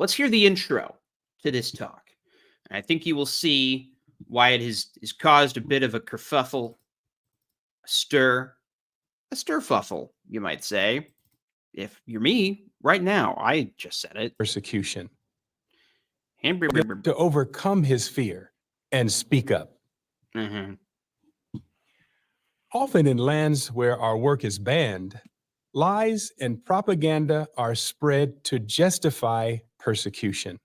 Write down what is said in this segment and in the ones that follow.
let's hear the intro to this talk. And I think you will see why it has caused a bit of a kerfuffle, a stirfuffle, you might say. If you're me right now, I just said it. Persecution. To overcome his fear and speak up. Mm-hmm. Often in lands where our work is banned, lies and propaganda are spread to justify persecution.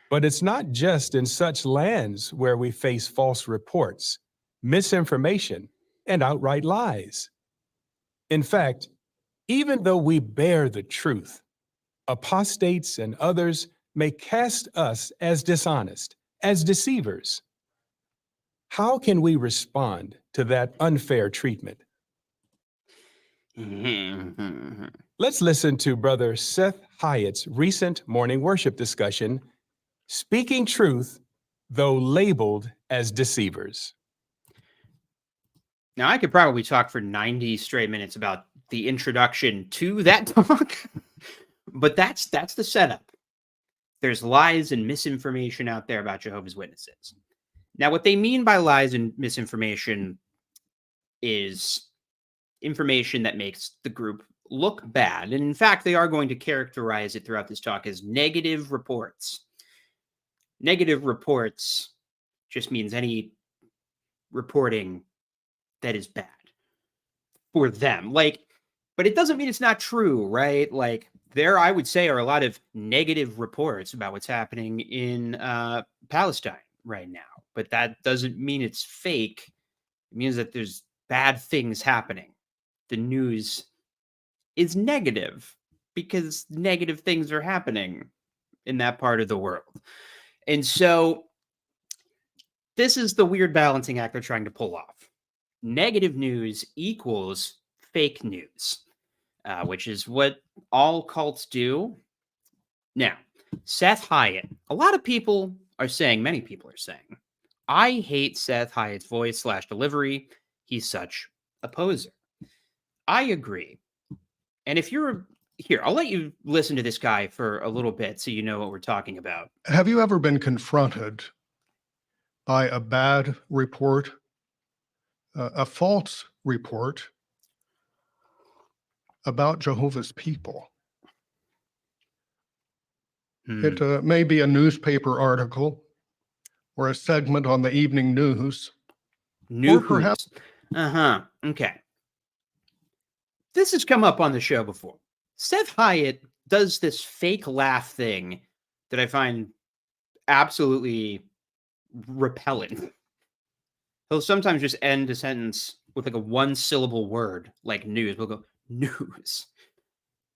But it's not just in such lands where we face false reports, misinformation, and outright lies. In fact, even though we bear the truth, apostates and others may cast us as dishonest, as deceivers. How can we respond to that unfair treatment? Let's listen to Brother Seth Hyatt's recent morning worship discussion, Speaking Truth, Though Labeled as Deceivers. Now, I could probably talk for 90 straight minutes about the introduction to that talk, but that's the setup. There's lies and misinformation out there about Jehovah's Witnesses. Now, what they mean by lies and misinformation is information that makes the group look bad. And in fact, they are going to characterize it throughout this talk as negative reports. Negative reports just means any reporting that is bad for them. But it doesn't mean it's not true, right? There, I would say, are a lot of negative reports about what's happening in Palestine right now. But that doesn't mean it's fake. It means that there's bad things happening. The news is negative because negative things are happening in that part of the world. And so this is the weird balancing act they're trying to pull off. Negative news equals fake news, which is what all cults do. Now, Seth Hyatt, a lot of people are saying, many people are saying, I hate Seth Hyatt's voice / delivery. He's such a poser. I agree. And if you're here, I'll let you listen to this guy for a little bit so you know what we're talking about. Have you ever been confronted by a bad report, a false report about Jehovah's people? It may be a newspaper article or a segment on the evening news. Or perhaps... Okay. This has come up on the show before. Seth Hyatt does this fake laugh thing that I find absolutely repellent. He'll sometimes just end a sentence with a one-syllable word, like news. We'll go, news.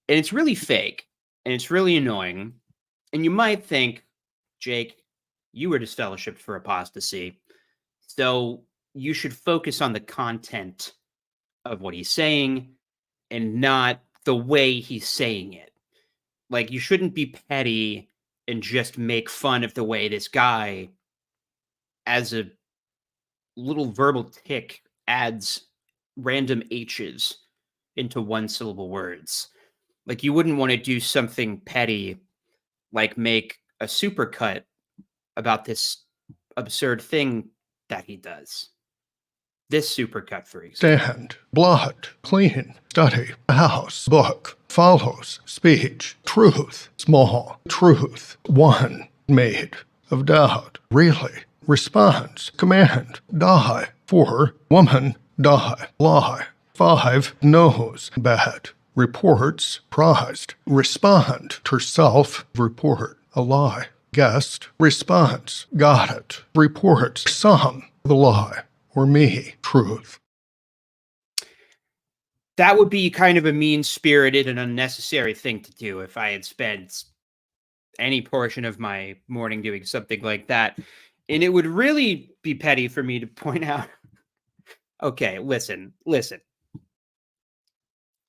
And it's really fake, and it's really annoying. And you might think, Jake, you were disfellowshipped for apostasy, so you should focus on the content of what he's saying and not the way he's saying it. You shouldn't be petty and just make fun of the way this guy, as a little verbal tick, adds random H's into one-syllable words. You wouldn't want to do something petty, like make a supercut about this absurd thing that he does. This supercut, for example. Stand, blood, clean, study, house, book, follows, speech, truth, small, truth, one, made, of doubt, really, response, command, die, for, woman, die, lie, 5, knows, bad, reports, prized, respond, herself, report, a lie, guessed, response, got it, reports, some, the lie, or me, truth. That would be kind of a mean-spirited and unnecessary thing to do if I had spent any portion of my morning doing something like that. And it would really be petty for me to point out, okay, listen.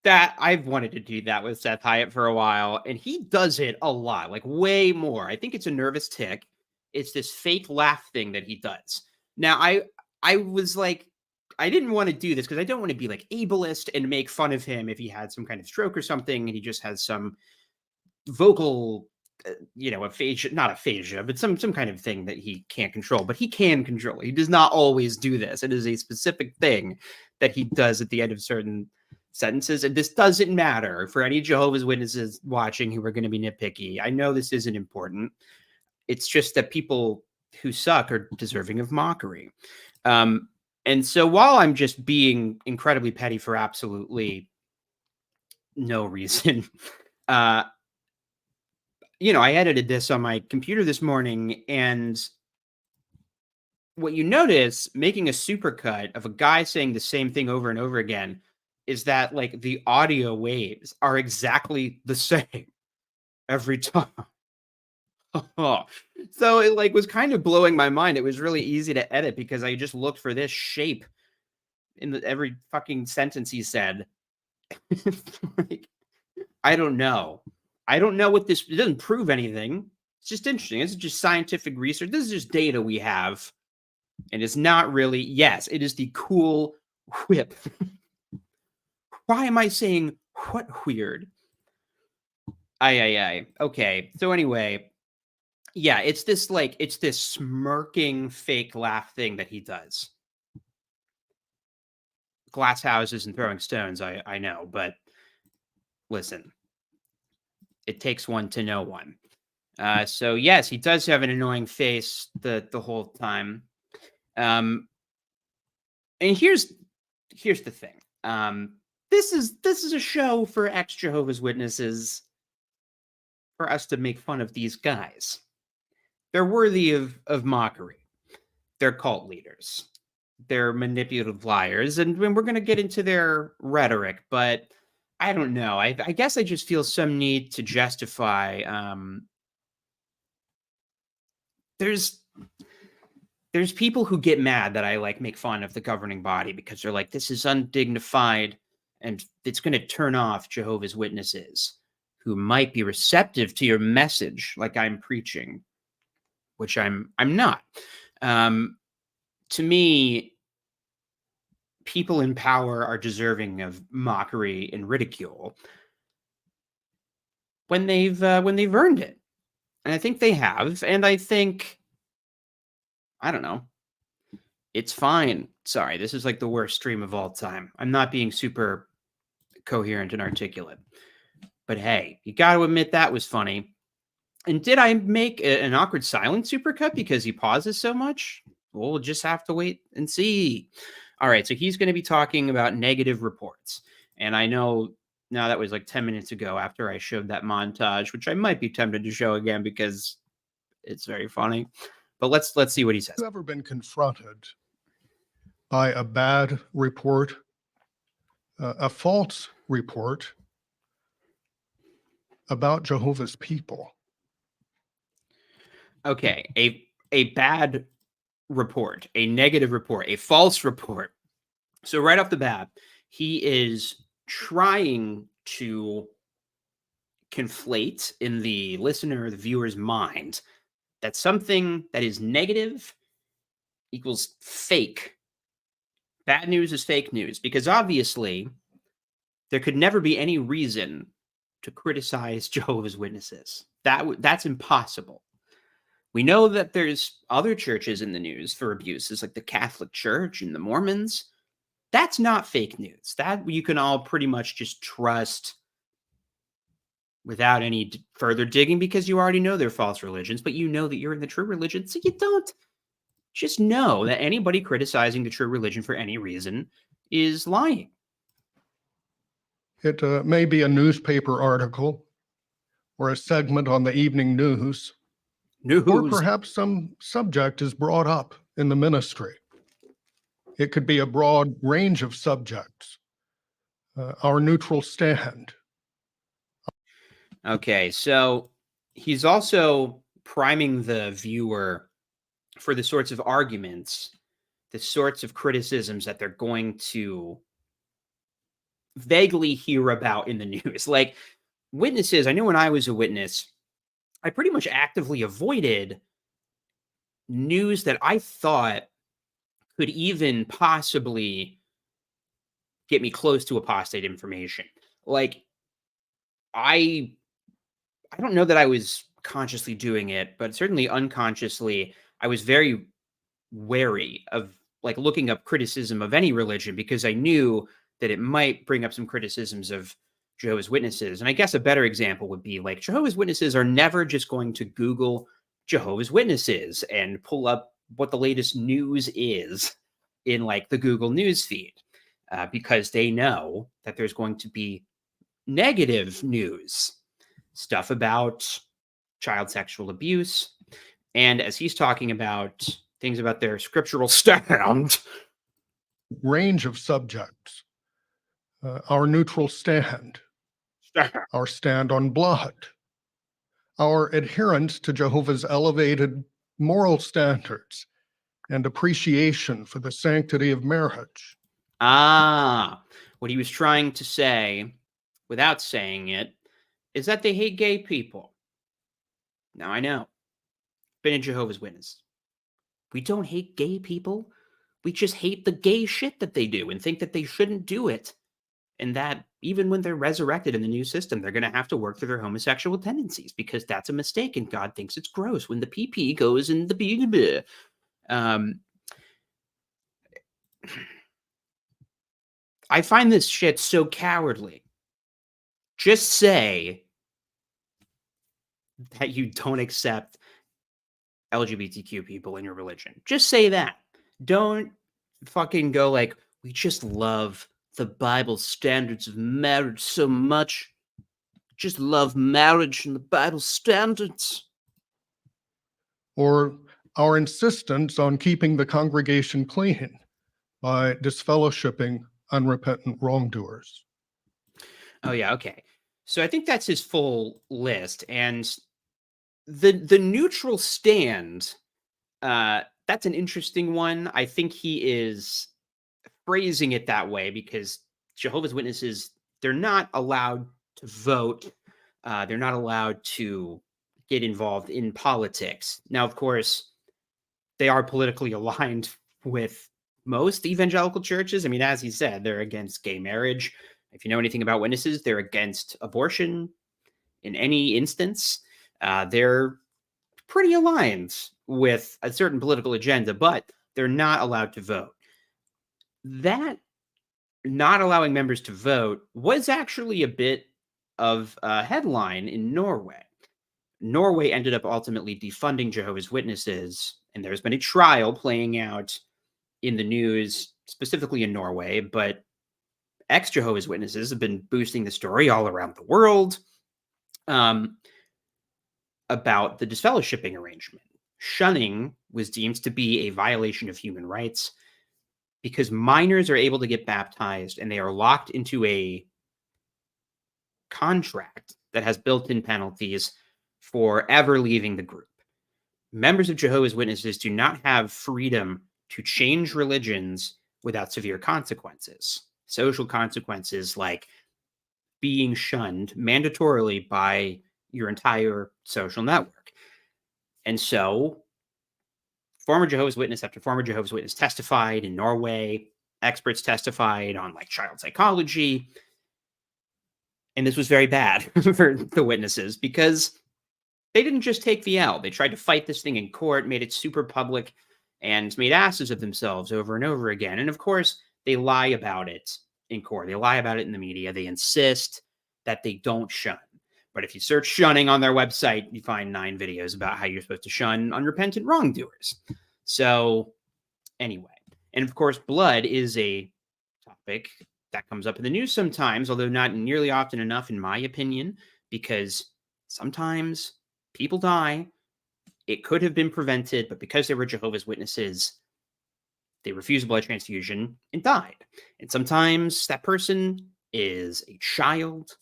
That I've wanted to do that with Seth Hyatt for a while, and he does it a lot, way more. I think it's a nervous tick. It's this fake laugh thing that he does. Now, I was I didn't want to do this because I don't want to be ableist and make fun of him if he had some kind of stroke or something and he just has some vocal aphasia, not aphasia, but some kind of thing that he can't control, but he can control. He does not always do this. It is a specific thing that he does at the end of certain sentences. And this doesn't matter for any Jehovah's Witnesses watching who are going to be nitpicky. I know this isn't important. It's just that people who suck are deserving of mockery. And so while I'm just being incredibly petty for absolutely no reason, I edited this on my computer this morning, and what you notice making a supercut of a guy saying the same thing over and over again is that like the audio waves are exactly the same every time. So it like was kind of blowing my mind. It was really easy to edit because I just looked for this shape in every fucking sentence he said. Like, I don't know. I don't know what this, it doesn't prove anything. It's just interesting. This is just scientific research. This is just data we have. And it's not really, yes, it is the cool whip. Why am I saying what weird? Aye. Okay. So anyway, yeah, it's this smirking fake laugh thing that he does. Glass houses and throwing stones, I know, but listen, it takes one to know one. So yes, he does have an annoying face the whole time. And here's the thing. This is a show for ex-Jehovah's Witnesses for us to make fun of these guys. They're worthy of mockery. They're cult leaders. They're manipulative liars, and we're going to get into their rhetoric, but I don't know. I guess I just feel some need to justify. There's people who get mad that I like make fun of the governing body because they're like, this is undignified, and it's going to turn off Jehovah's Witnesses who might be receptive to your message, like I'm preaching, which I'm not. To me, people in power are deserving of mockery and ridicule when they've earned it, and I think they have. And I think, I don't know, it's fine. Sorry, this is like the worst stream of all time. I'm not being super coherent and articulate, but hey, you got to admit that was funny. And did I make an awkward silent supercut because he pauses so much? We'll just have to wait and see. All right, so he's going to be talking about negative reports. And I know now that was like 10 minutes ago after I showed that montage, which I might be tempted to show again because it's very funny. But let's see what he says. Have you ever been confronted by a bad report, a false report about Jehovah's people? Okay, a bad report, a negative report, a false report. So right off the bat, he is trying to conflate in the listener, the viewer's mind, that something that is negative equals fake. Bad news is fake news, because obviously there could never be any reason to criticize Jehovah's Witnesses. That's impossible. We know that there's other churches in the news for abuses, like the Catholic Church and the Mormons. That's not fake news. That you can all pretty much just trust without any further digging, because you already know they're false religions, but you know that you're in the true religion, so you don't. Just know that anybody criticizing the true religion for any reason is lying. It may be a newspaper article or a segment on the evening news, or perhaps some subject is brought up in the ministry. It could be a broad range of subjects. Our neutral stand. Okay, so he's also priming the viewer for the sorts of arguments, the sorts of criticisms that they're going to vaguely hear about in the news. Like witnesses, I know when I was a witness, I pretty much actively avoided news that I thought could even possibly get me close to apostate information. Like I don't know that I was consciously doing it, but certainly unconsciously, I was very wary of like looking up criticism of any religion because I knew that it might bring up some criticisms of Jehovah's Witnesses. And I guess a better example would be like Jehovah's Witnesses are never just going to Google Jehovah's Witnesses and pull up what the latest news is in like the Google News feed because they know that there's going to be negative news, stuff about child sexual abuse. And as he's talking about things about their scriptural stand, Range of subjects. Our neutral stand, our stand on blood, our adherence to Jehovah's elevated moral standards and appreciation for the sanctity of marriage. what he was trying to say, without saying it, is that they hate gay people. Now I know. Been a Jehovah's Witness. We don't hate gay people. We just hate the gay shit that they do and think that they shouldn't do it. And that even when they're resurrected in the new system, they're going to have to work through their homosexual tendencies because that's a mistake and God thinks it's gross when the PP goes in the B. I find this shit so cowardly. Just say that you don't accept LGBTQ people in your religion. Just say that. Don't fucking go like, we just love the Bible standards of marriage so much. Just love marriage and the Bible standards. Or our insistence on keeping the congregation clean by disfellowshipping unrepentant wrongdoers. Oh yeah, okay. So I think that's his full list. And the neutral stand, that's an interesting one. I think he is phrasing it that way because Jehovah's Witnesses, they're not allowed to vote. They're not allowed to get involved in politics. Now, of course, they are politically aligned with most evangelical churches. I mean, as he said, they're against gay marriage. If you know anything about witnesses, they're against abortion in any instance. They're pretty aligned with a certain political agenda, but they're not allowed to vote. That not allowing members to vote was actually a bit of a headline in Norway. Norway ended up ultimately defunding Jehovah's Witnesses, and there's been a trial playing out in the news, specifically in Norway, but ex-Jehovah's Witnesses have been boosting the story all around the world about the disfellowshipping arrangement. Shunning was deemed to be a violation of human rights because minors are able to get baptized and they are locked into a contract that has built-in penalties for ever leaving the group. Members of Jehovah's Witnesses do not have freedom to change religions without severe consequences. Social consequences like being shunned mandatorily by your entire social network. And so former Jehovah's Witness after former Jehovah's Witness testified in Norway. Experts testified on like child psychology. And this was very bad for the witnesses because they didn't just take the L. They tried to fight this thing in court, made it super public, and made asses of themselves over and over again. And of course, they lie about it in court. They lie about it in the media. They insist that they don't shun. But if you search shunning on their website, you find 9 videos about how you're supposed to shun unrepentant wrongdoers. So anyway, and of course, blood is a topic that comes up in the news sometimes, although not nearly often enough, in my opinion, because sometimes people die. It could have been prevented, but because they were Jehovah's Witnesses, they refused blood transfusion and died. And sometimes that person is a child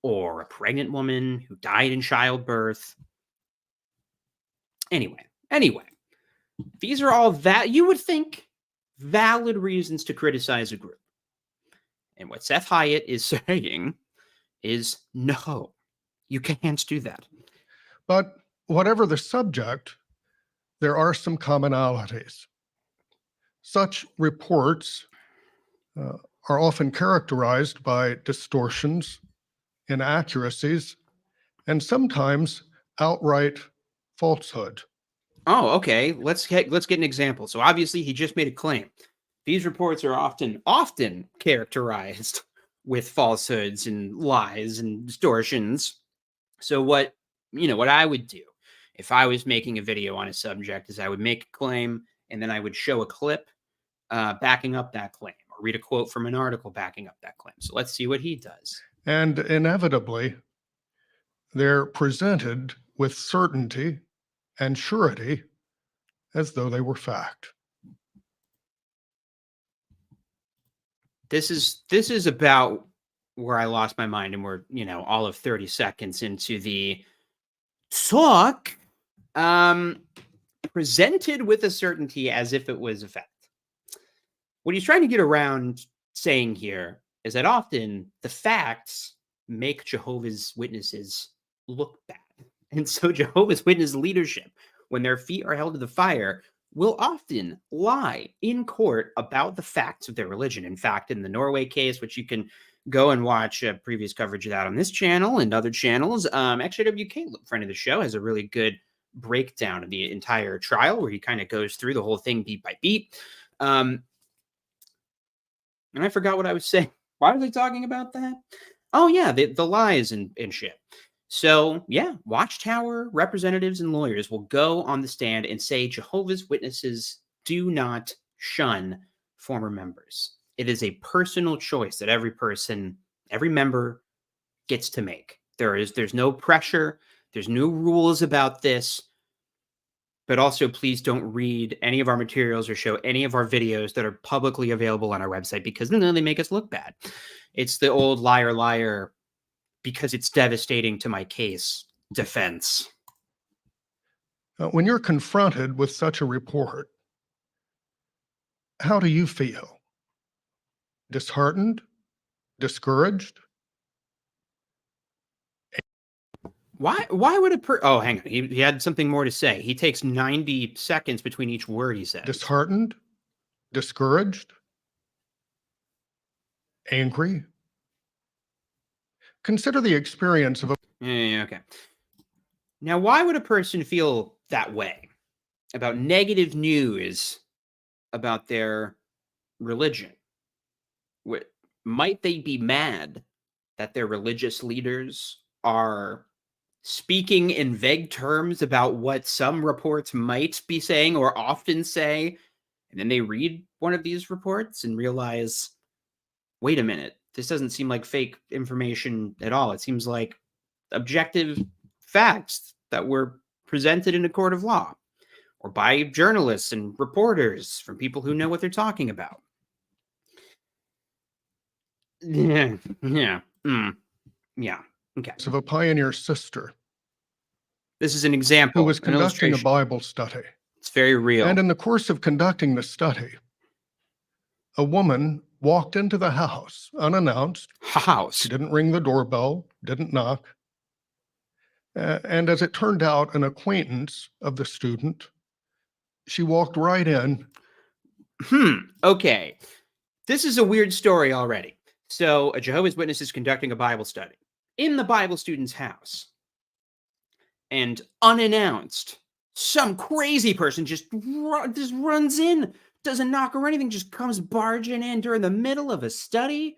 or a pregnant woman who died in childbirth. Anyway, these are all that you would think valid reasons to criticize a group. And what Seth Hyatt is saying is no, you can't do that. But whatever the subject, there are some commonalities. Such reports are often characterized by distortions, inaccuracies, and sometimes outright falsehood. Oh, okay. Let's get an example. So obviously he just made a claim. These reports are often characterized with falsehoods and lies and distortions. So what I would do if I was making a video on a subject is I would make a claim and then I would show a clip backing up that claim or read a quote from an article backing up that claim. So let's see what he does. And inevitably, they're presented with certainty and surety as though they were fact. This is about where I lost my mind, and we're all of 30 seconds into the talk, presented with a certainty as if it was a fact. What he's trying to get around saying here is that often the facts make Jehovah's Witnesses look bad. And so Jehovah's Witness leadership, when their feet are held to the fire, will often lie in court about the facts of their religion. In fact, in the Norway case, which you can go and watch previous coverage of that on this channel and other channels, XJWK, friend of the show, has a really good breakdown of the entire trial where he kind of goes through the whole thing beat by beat. And I forgot what I was saying. Why was I talking about that? Oh, yeah, the lies and shit. So, yeah, Watchtower representatives and lawyers will go on the stand and say Jehovah's Witnesses do not shun former members. It is a personal choice that every member gets to make. There's no pressure. There's no rules about this. But also, please don't read any of our materials or show any of our videos that are publicly available on our website because then they make us look bad. It's the old liar, liar, because it's devastating to my case defense. When you're confronted with such a report, how do you feel? Disheartened? Discouraged? Why would oh, hang on. He had something more to say. He takes 90 seconds between each word he says. Disheartened? Discouraged? Angry? Consider the experience of a Yeah, okay. Now, why would a person feel that way about negative news about their religion? Might they be mad that their religious leaders are speaking in vague terms about what some reports might be saying or often say, and then they read one of these reports and realize, wait a minute, this doesn't seem like fake information at all. It seems like objective facts that were presented in a court of law or by journalists and reporters from people who know what they're talking about. Yeah. Okay. of a pioneer sister This is an example. who was an conducting a illustration. Bible study. It's very real. And in the course of conducting the study, a woman walked into the house unannounced. House. She didn't ring the doorbell, didn't knock. And as it turned out, an acquaintance of the student, she walked right in. Okay. This is a weird story already. So a Jehovah's Witness is conducting a Bible study in the Bible student's house. And unannounced, some crazy person just runs in, doesn't knock or anything, just comes barging in during the middle of a study.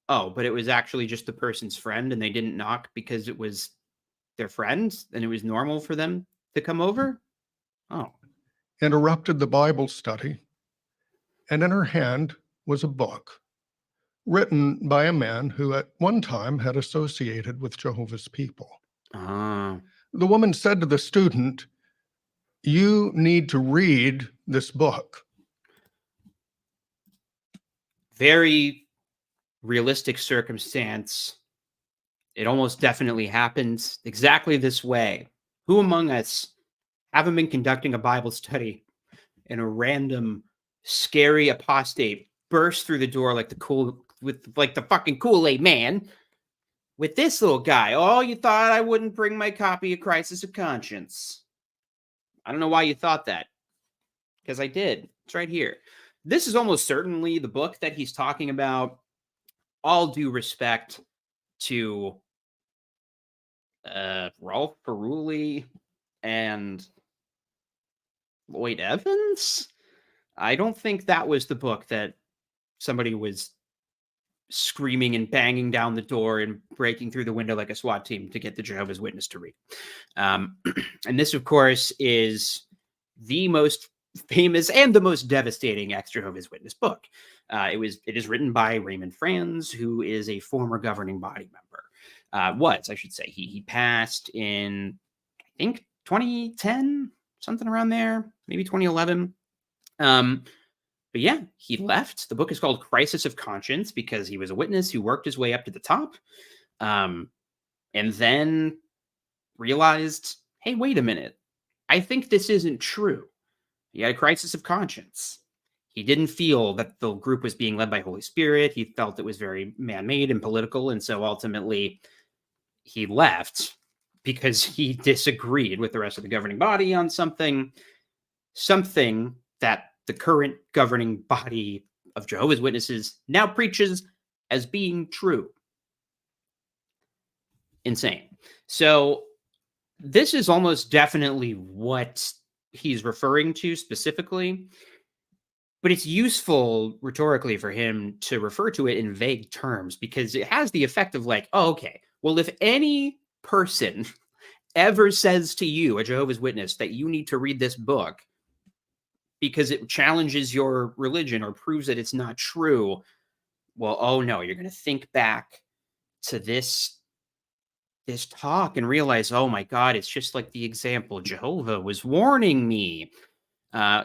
Oh, but it was actually just the person's friend and they didn't knock because it was their friend and it was normal for them to come over? Oh. Interrupted the Bible study, and in her hand was a book written by a man who at one time had associated with Jehovah's people. Ah. The woman said to the student, "You need to read this book." Very realistic circumstance. It almost definitely happened exactly this way. Who among us haven't been conducting a Bible study and a random scary apostate burst through the door like the fucking Kool-Aid man with this little guy? Oh, you thought I wouldn't bring my copy of Crisis of Conscience. I don't know why you thought that, because I did. It's right here. This is almost certainly the book that he's talking about. All due respect to Rolf Peruli and Lloyd Evans. I don't think that was the book that somebody was screaming and banging down the door and breaking through the window like a SWAT team to get the Jehovah's Witness to read. And this, of course, is the most famous and the most devastating ex-Jehovah's Witness book. It is written by Raymond Franz, who is a former governing body member. I should say. He passed in, I think, 2010, something around there, maybe 2011. But yeah, he left. The book is called Crisis of Conscience because he was a witness who worked his way up to the top, and then realized, hey, wait a minute. I think this isn't true. He had a crisis of conscience. He didn't feel that the group was being led by Holy Spirit. He felt it was very man-made and political, and so ultimately he left because he disagreed with the rest of the governing body on something that the current governing body of Jehovah's Witnesses now preaches as being true. Insane. So this is almost definitely what he's referring to specifically, but it's useful rhetorically for him to refer to it in vague terms because it has the effect of like, oh, okay, well, if any person ever says to you, a Jehovah's Witness, that you need to read this book because it challenges your religion or proves that it's not true, well, oh no, you're going to think back to this talk and realize, oh my God, it's just like the example Jehovah was warning me.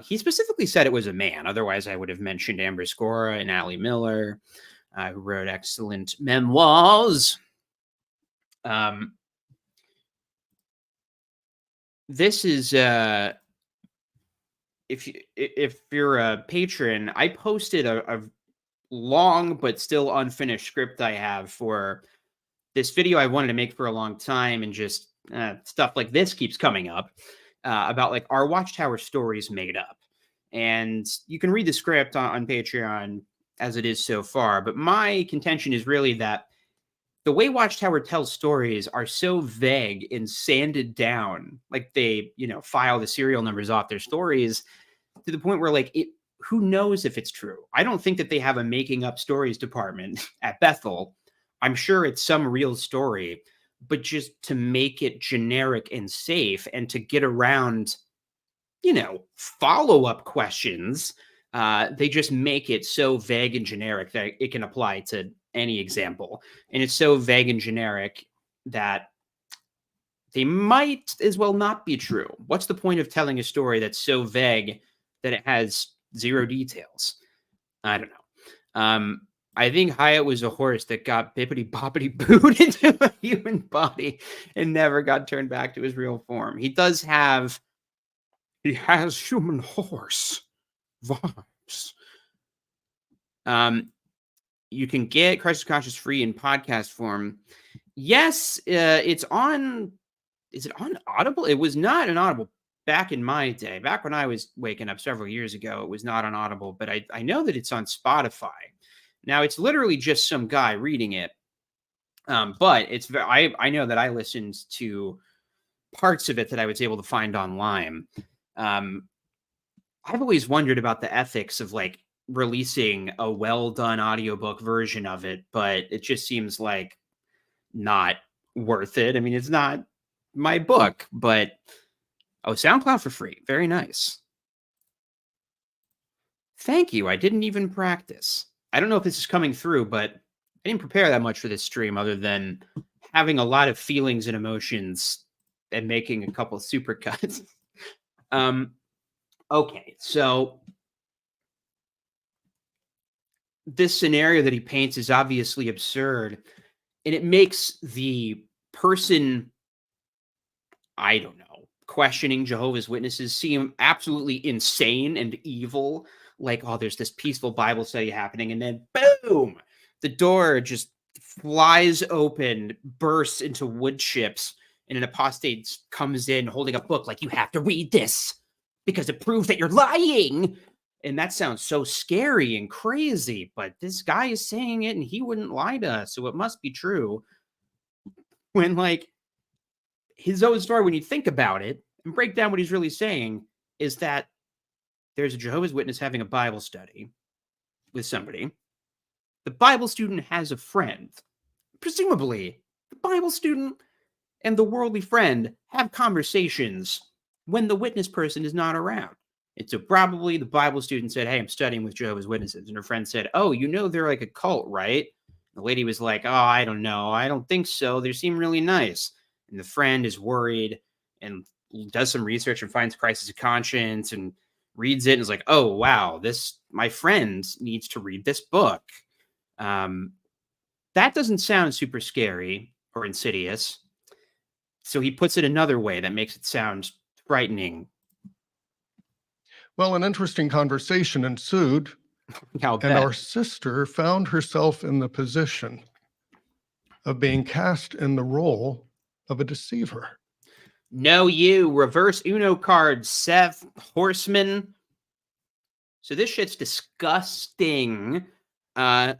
He specifically said it was a man. Otherwise, I would have mentioned Amber Scora and Allie Miller, who wrote excellent memoirs. This is if you're a patron, I posted a long but still unfinished script I have for this video I wanted to make for a long time, and just stuff like this keeps coming up about like, our Watchtower stories made up. And you can read the script on Patreon as it is so far, but my contention is really that the way Watchtower tells stories are so vague and sanded down, like they, file the serial numbers off their stories to the point where like who knows if it's true? I don't think that they have a making up stories department at Bethel. I'm sure it's some real story, but just to make it generic and safe and to get around, follow-up questions, they just make it so vague and generic that it can apply to any example. And it's so vague and generic that they might as well not be true. What's the point of telling a story that's so vague that it has zero details? I don't know. I think Hyatt was a horse that got bippity boppity booed into a human body and never got turned back to his real form. He has human horse vibes. You can get Crisis of Conscience free in podcast form. Yes, it's on. Is it on Audible? It was not on Audible back in my day. Back when I was waking up several years ago, it was not on Audible, but I know that it's on Spotify. Now, it's literally just some guy reading it. But I know that I listened to parts of it that I was able to find online. I've always wondered about the ethics of like releasing a well-done audiobook version of it, but it just seems like not worth it. I mean, it's not my book, but SoundCloud for free. Very nice. Thank you. I didn't even practice. I don't know if this is coming through, but I didn't prepare that much for this stream other than having a lot of feelings and emotions and making a couple of supercuts. Okay, so this scenario that he paints is obviously absurd, and it makes the person, I don't know, questioning Jehovah's Witnesses seem absolutely insane and evil. Like, oh, there's this peaceful Bible study happening, and then boom, the door just flies open, bursts into wood chips, and an apostate comes in holding a book like, you have to read this because it proves that you're lying. And that sounds so scary and crazy, but this guy is saying it and he wouldn't lie to us, so it must be true. When, like, his own story, when you think about it and break down what he's really saying, is that there's a Jehovah's Witness having a Bible study with somebody. The Bible student has a friend. Presumably, the Bible student and the worldly friend have conversations when the witness person is not around. And so probably the Bible student said, "Hey, I'm studying with Jehovah's Witnesses." And her friend said, "Oh, you know they're like a cult, right?" The lady was like, "Oh, I don't know. I don't think so. They seem really nice." And the friend is worried and does some research and finds Crisis of Conscience and reads it and is like, "Oh, wow, my friend needs to read this book." That doesn't sound super scary or insidious. So he puts it another way that makes it sound frightening. Well, an interesting conversation ensued, I'll and bet. our sister found herself in the position of being cast in the role of a deceiver. No, you reverse Uno card, Seth Horseman. So this shit's disgusting. I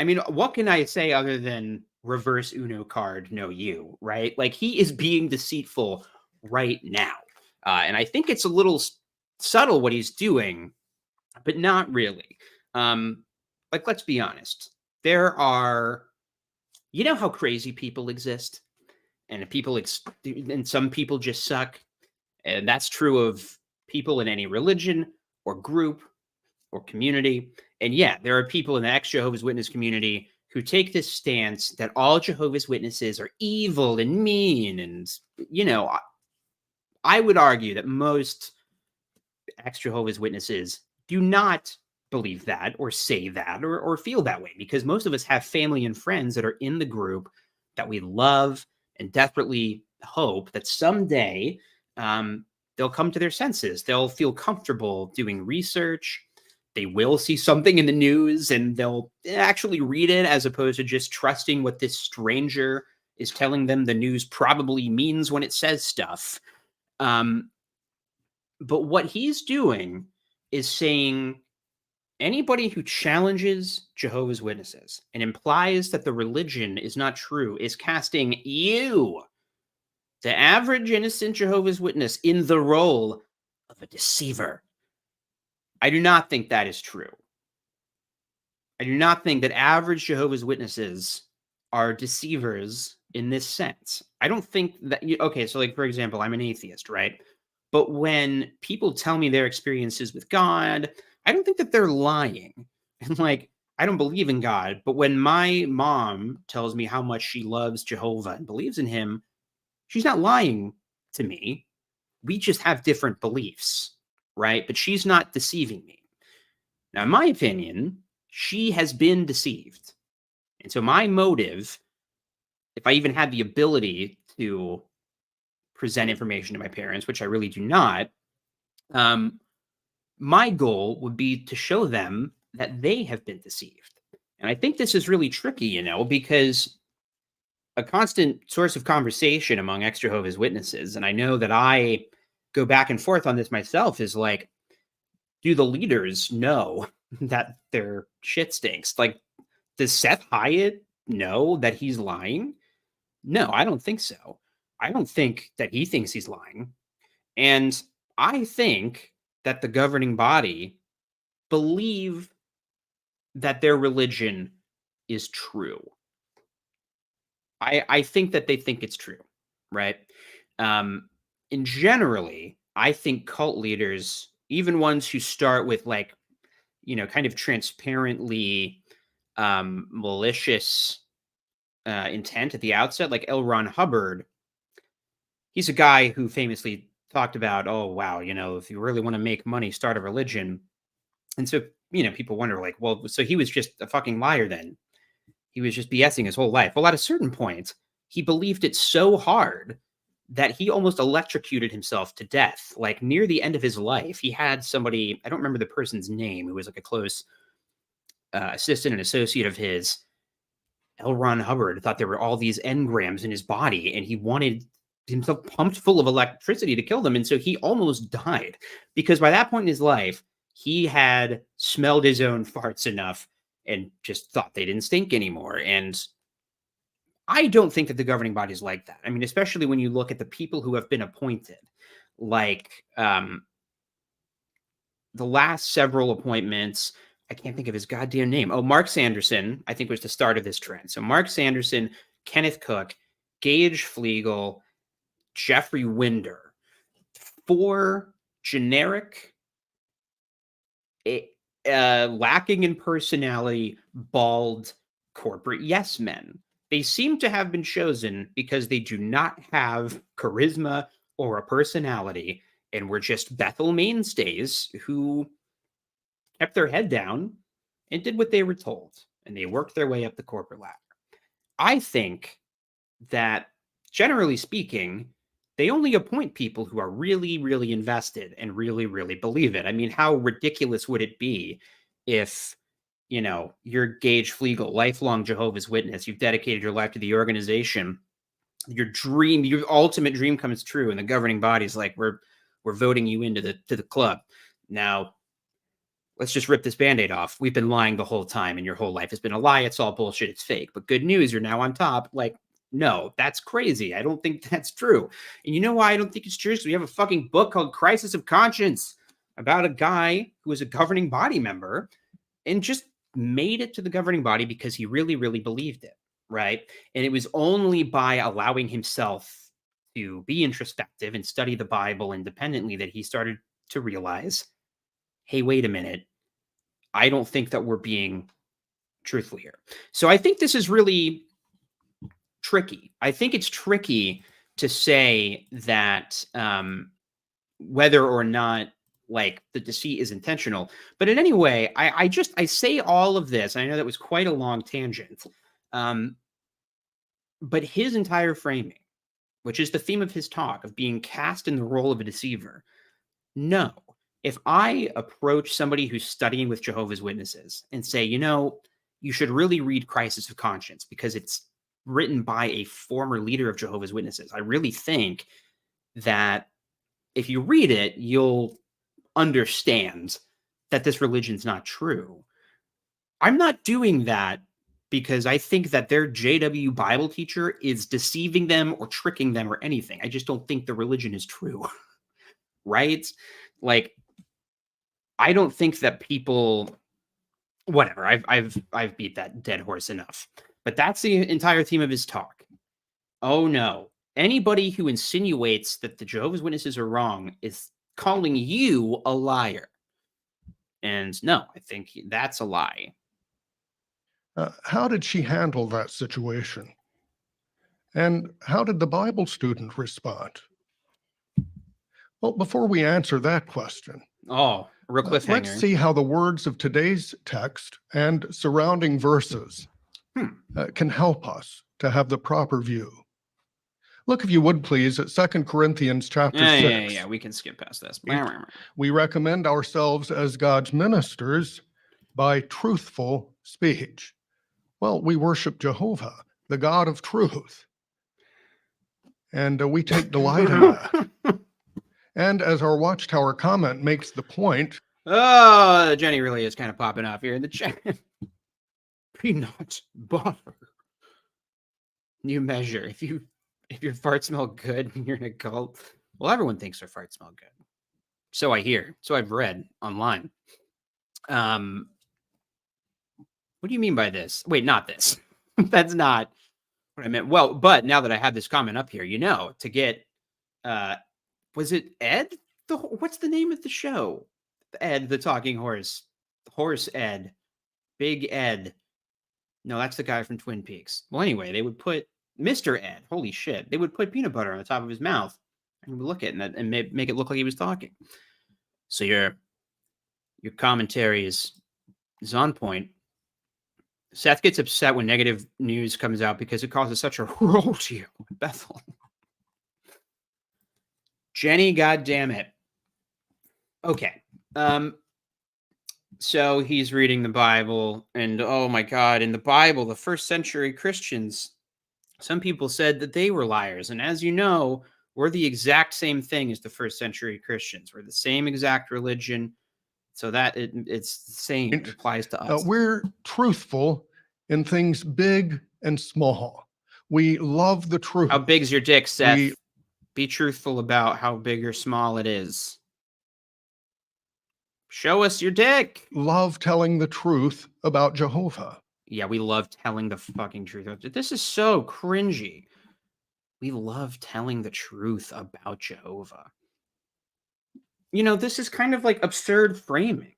mean, what can I say other than reverse Uno card, no you, right? Like, he is being deceitful right now. And I think it's a little subtle what he's doing, but not really. Like, let's be honest. There are, you know how crazy people exist? And and some people just suck. And that's true of people in any religion or group or community. And yeah, there are people in the ex-Jehovah's Witness community who take this stance that all Jehovah's Witnesses are evil and mean. And, you know, I would argue that most ex-Jehovah's Witnesses do not believe that or say that or feel that way, because most of us have family and friends that are in the group that we love and desperately hope that someday they'll come to their senses. They'll feel comfortable doing research. They will see something in the news and they'll actually read it, as opposed to just trusting what this stranger is telling them the news probably means when it says stuff. But what he's doing is saying anybody who challenges Jehovah's Witnesses and implies that the religion is not true is casting you, the average innocent Jehovah's Witness, in the role of a deceiver. I do not think that is true. I do not think that average Jehovah's Witnesses are deceivers in this sense. I don't think that, okay, so like, for example, I'm an atheist, right? But when people tell me their experiences with God, I don't think that they're lying. And like, I don't believe in God, but when my mom tells me how much she loves Jehovah and believes in him, she's not lying to me. We just have different beliefs, right? But she's not deceiving me. Now, in my opinion, she has been deceived. And so my motive, if I even had the ability to present information to my parents, which I really do not, my goal would be to show them that they have been deceived. And I think this is really tricky, because a constant source of conversation among ex-Jehovah's Witnesses, and I know that I go back and forth on this myself, is like, do the leaders know that their shit stinks? Like, does Seth Hyatt know that he's lying? No, I don't think so. I don't think that he thinks he's lying. And I think that the governing body believe that their religion is true. I think that they think it's true, right? And generally, I think cult leaders, even ones who start with like, kind of transparently malicious intent at the outset, like L. Ron Hubbard, he's a guy who famously talked about, oh, wow, if you really want to make money, start a religion. And so, people wonder, like, well, so he was just a fucking liar then. He was just BSing his whole life. Well, at a certain point, he believed it so hard that he almost electrocuted himself to death. Like, near the end of his life, he had somebody, I don't remember the person's name, who was like a close assistant and associate of his. L. Ron Hubbard thought there were all these engrams in his body, and he wanted himself pumped full of electricity to kill them. And so he almost died, because by that point in his life, he had smelled his own farts enough and just thought they didn't stink anymore. And I don't think that the governing body is like that. I mean, especially when you look at the people who have been appointed, like the last several appointments. I can't think of his goddamn name. Oh, Mark Sanderson, I think was the start of this trend. So Mark Sanderson, Kenneth Cook, Gage Flegel, Jeffrey Winder, 4 generic, lacking in personality, bald corporate yes men. They seem to have been chosen because they do not have charisma or a personality and were just Bethel mainstays who kept their head down and did what they were told, and they worked their way up the corporate ladder. I think that, generally speaking, they only appoint people who are really, really invested and really, really believe it. I mean, how ridiculous would it be if, you're Gage Flegel, lifelong Jehovah's Witness, you've dedicated your life to the organization, your ultimate dream comes true, and the governing body's like, we're voting you into the club. Now, let's just rip this Band-Aid off. We've been lying the whole time, and your whole life has been a lie. It's all bullshit. It's fake. But good news, you're now on top. Like, no, that's crazy. I don't think that's true. And you know why I don't think it's true? Because we have a fucking book called Crisis of Conscience about a guy who was a governing body member and just made it to the governing body because he really, really believed it, right? And it was only by allowing himself to be introspective and study the Bible independently that he started to realize, hey, wait a minute, I don't think that we're being truthful here. So I think this is really tricky. I think it's tricky to say that whether or not like the deceit is intentional. But in any way, I say all of this. I know that was quite a long tangent. But his entire framing, which is the theme of his talk, of being cast in the role of a deceiver, no. If I approach somebody who's studying with Jehovah's Witnesses and say, you should really read Crisis of Conscience because it's written by a former leader of Jehovah's Witnesses, I really think that if you read it, you'll understand that this religion's not true. I'm not doing that because I think that their JW Bible teacher is deceiving them or tricking them or anything. I just don't think the religion is true. Right? Like, I don't think that people, whatever, I've beat that dead horse enough. But that's the entire theme of his talk. Oh no. Anybody who insinuates that the Jehovah's Witnesses are wrong is calling you a liar. And no, I think that's a lie. How did she handle that situation? And how did the Bible student respond? Well, before we answer that question, Oh, a real cliffhanger. let's see how the words of today's text and surrounding verses can help us to have the proper view. Look, if you would please, at 2 Corinthians chapter 6. Yeah, we can skip past this. We recommend ourselves as God's ministers by truthful speech. Well, we worship Jehovah, the God of truth. And we take delight in that. And as our Watchtower comment makes the point. Oh, Jenny really is kind of popping off here in the chat. Peanut butter. New measure. If your fart smell good and you're in a cult, well, everyone thinks their fart smell good. So I hear. So I've read online. What do you mean by this? Wait, not this. That's not what I meant. Well, but now that I have this comment up here, to get, was it Ed? What's the name of the show? Ed, the talking horse. Horse Ed. Big Ed. No, that's the guy from Twin Peaks. Well, anyway, they would put Mr. Ed. Holy shit. They would put peanut butter on the top of his mouth and would look at it and make it look like he was talking. So your commentary is on point. Seth gets upset when negative news comes out because it causes such a rodeo. Bethel. Jenny, goddammit. Okay. So he's reading the Bible, and oh my God, in the Bible, the first century Christians, some people said that they were liars. And as you know, we're the exact same thing as the first century Christians. We're the same exact religion. So that it's the same. It applies to us. We're truthful in things big and small. We love the truth. How big's your dick, Seth? We Be truthful about how big or small it is. Show us your dick. love telling the truth about Jehovah. Yeah, we love telling the fucking truth. This is so cringy. We love telling the truth about Jehovah. You know, this is kind of like absurd framing.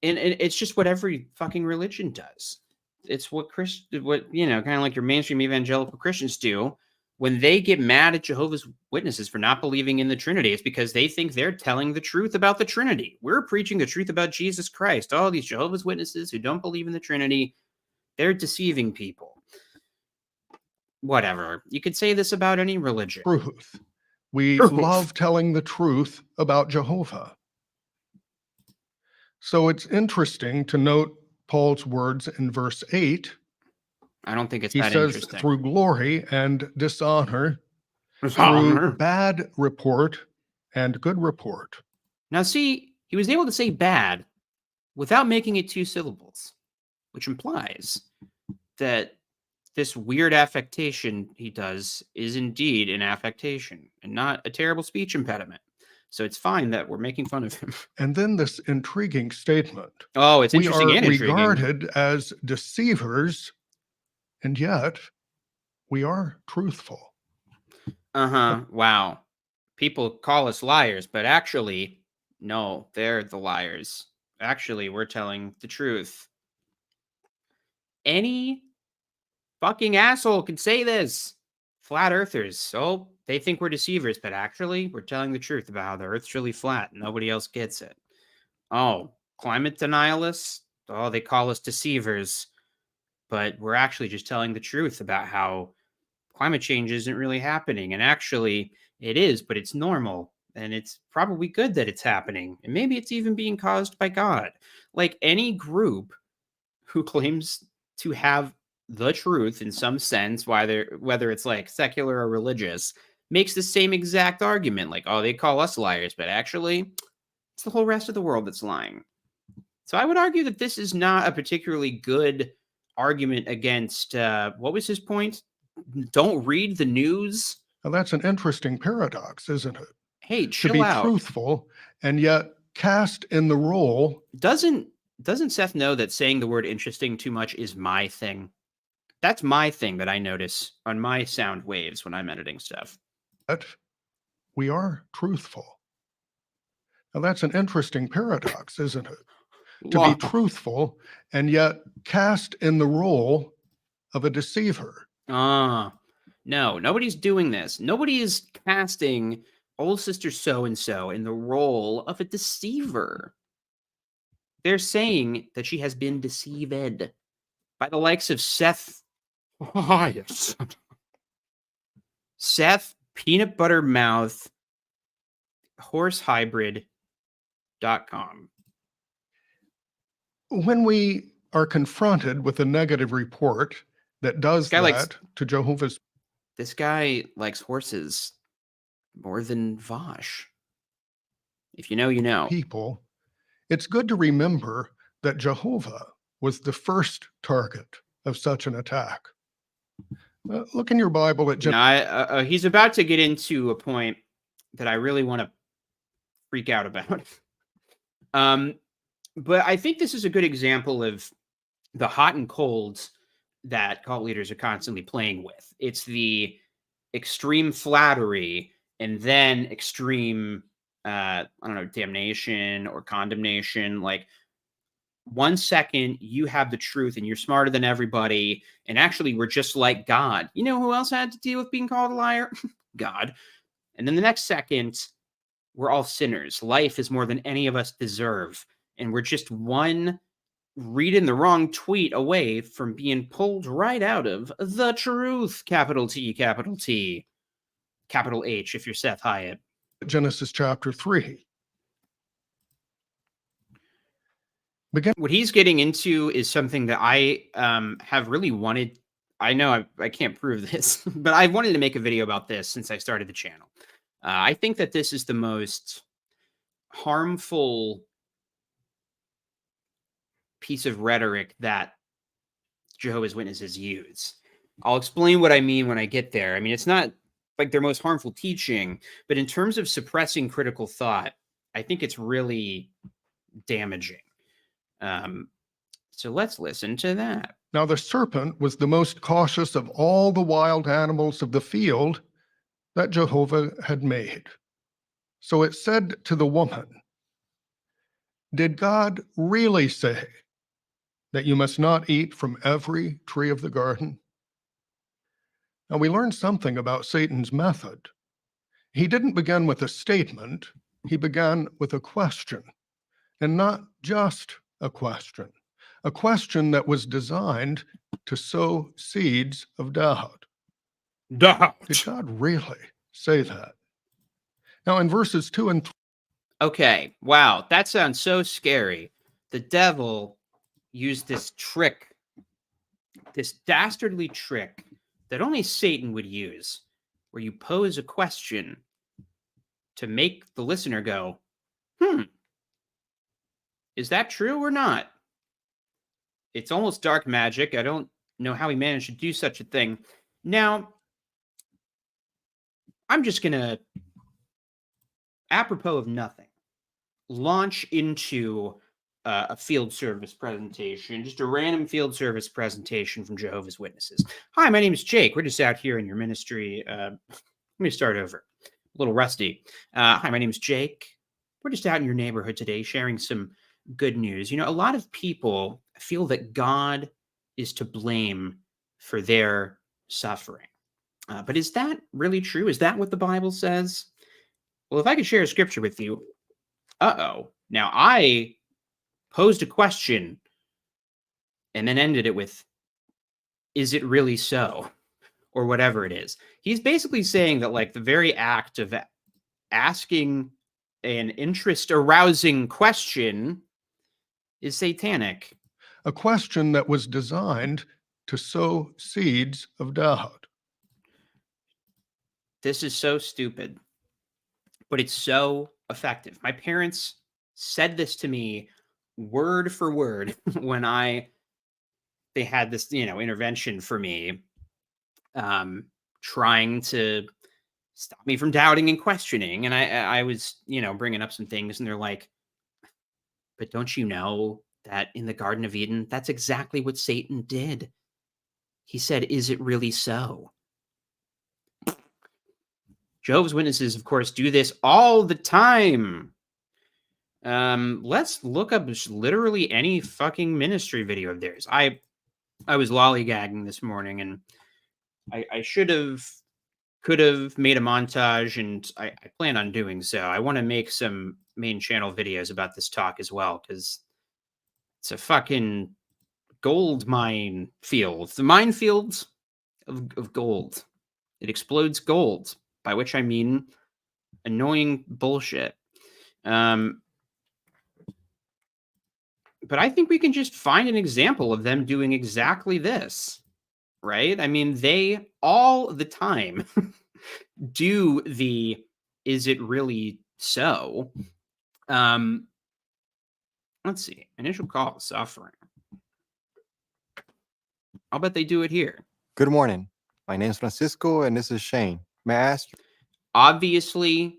And it's just what every fucking religion does. It's what kind of like your mainstream evangelical Christians do when they get mad at Jehovah's Witnesses for not believing in the Trinity. It's because they think they're telling the truth about the Trinity. We're preaching the truth about Jesus Christ. All these Jehovah's Witnesses who don't believe in the Trinity, they're deceiving people. Whatever. You could say this about any religion. Truth. We Truth. love telling the truth about Jehovah. So it's interesting to note Paul's words in verse 8. I don't think it's He that says, interesting. through glory and dishonor, Dishonor. through bad report and good report. Now, see, he was able to say bad without making it two syllables, which implies that this weird affectation he does is indeed an affectation and not a terrible speech impediment. So it's fine that we're making fun of him. And then this intriguing statement. Oh, it's We interesting are and intriguing. regarded as deceivers, and yet we are truthful. Uh-huh. Wow. People call us liars, but actually, no, they're the liars. Actually, we're telling the truth. Any fucking asshole can say this. Flat earthers. Oh, they think we're deceivers, but actually, we're telling the truth about how the earth's really flat. Nobody else gets it. Oh, climate denialists. Oh, they call us deceivers, but we're actually just telling the truth about how climate change isn't really happening. And actually, it is, but it's normal. And it's probably good that it's happening. And maybe it's even being caused by God. Like any group who claims to have the truth in some sense, whether it's like secular or religious, makes the same exact argument. Like, oh, they call us liars, but actually, it's the whole rest of the world that's lying. So I would argue that this is not a particularly good argument against, what was his point? Don't read the news. Now, that's an interesting paradox, isn't it? Hey, To chill be out. truthful and yet cast in the role. Doesn't Seth know that saying the word interesting too much is my thing? That's my thing that I notice on my sound waves when I'm editing stuff. That we are truthful. Now, that's an interesting paradox, isn't it? To be truthful and yet cast in the role of a deceiver. No, nobody's doing this. Nobody is casting old sister so-and-so in the role of a deceiver. They're saying that she has been deceived by the likes of Seth. Oh, yes. Seth Peanut Butter Mouth horsehybrid.com. When we are confronted with a negative report that does that to Jehovah's. This guy likes horses more than Vosh. If you know, you know. People, it's good to remember that Jehovah was the first target of such an attack. Look in your Bible at Genesis. He's about to get into a point that I really want to freak out about. But I think this is a good example of the hot and colds that cult leaders are constantly playing with. It's the extreme flattery and then extreme, damnation or condemnation. Like 1 second you have the truth and you're smarter than everybody. And actually we're just like God. You know who else had to deal with being called a liar? God. And then the next second, we're all sinners. Life is more than any of us deserve. And we're just one reading the wrong tweet away from being pulled right out of the truth. Capital T, capital T, capital H if you're Seth Hyatt. Genesis chapter 3. What he's getting into is something that I have really wanted. I know I can't prove this, but I've wanted to make a video about this since I started the channel. I think that this is the most harmful piece of rhetoric that Jehovah's Witnesses use. I'll explain what I mean when I get there. I mean, it's not like their most harmful teaching, but in terms of suppressing critical thought, I think it's really damaging. So let's listen to that. Now the serpent was the most cautious of all the wild animals of the field that Jehovah had made. So it said to the woman, "Did God really say that you must not eat from every tree of the garden?" Now we learned something about Satan's method. He didn't begin with a statement, he began with a question, and not just a question that was designed to sow seeds of doubt. Doubt. Did God really say that? Now, in verses 2 and 3, Okay, wow, that sounds so scary. The devil used this trick, this dastardly trick that only Satan would use, where you pose a question to make the listener go, is that true or not? It's almost dark magic. I don't know how he managed to do such a thing. Now, I'm just going to, apropos of nothing, launch into a field service presentation, just a random field service presentation from Jehovah's Witnesses. Hi, my name is Jake. We're just out here in your ministry. Let me start over. A little rusty. Hi, my name is Jake. We're just out in your neighborhood today sharing some good news. You know, a lot of people feel that God is to blame for their suffering. But is that really true? Is that what the Bible says? Well, if I could share a scripture with you, now I posed a question and then ended it with, is it really so? Or whatever it is. He's basically saying that, like, the very act of asking an interest arousing question is satanic. a question that was designed to sow seeds of doubt. This is so stupid, but it's so effective. My parents said this to me word for word when they had this, intervention for me, trying to stop me from doubting and questioning. And I was, bringing up some things, and they're like, but don't you know that in the Garden of Eden, that's exactly what Satan did? He said, is it really so? Jehovah's Witnesses, of course, do this all the time. Let's look up literally any fucking ministry video of theirs. I was lollygagging this morning, and I could have made a montage, and I plan on doing so. I want to make some main channel videos about this talk as well, because it's a fucking gold mine field. The minefields of gold. It explodes gold, by which I mean annoying bullshit. But I think we can just find an example of them doing exactly this, right? I mean, they all the time do the is it really so? Let's see. Initial call, suffering. I'll bet they do it here. Good morning. My name is Francisco, and this is Shane. May I ask you? Obviously,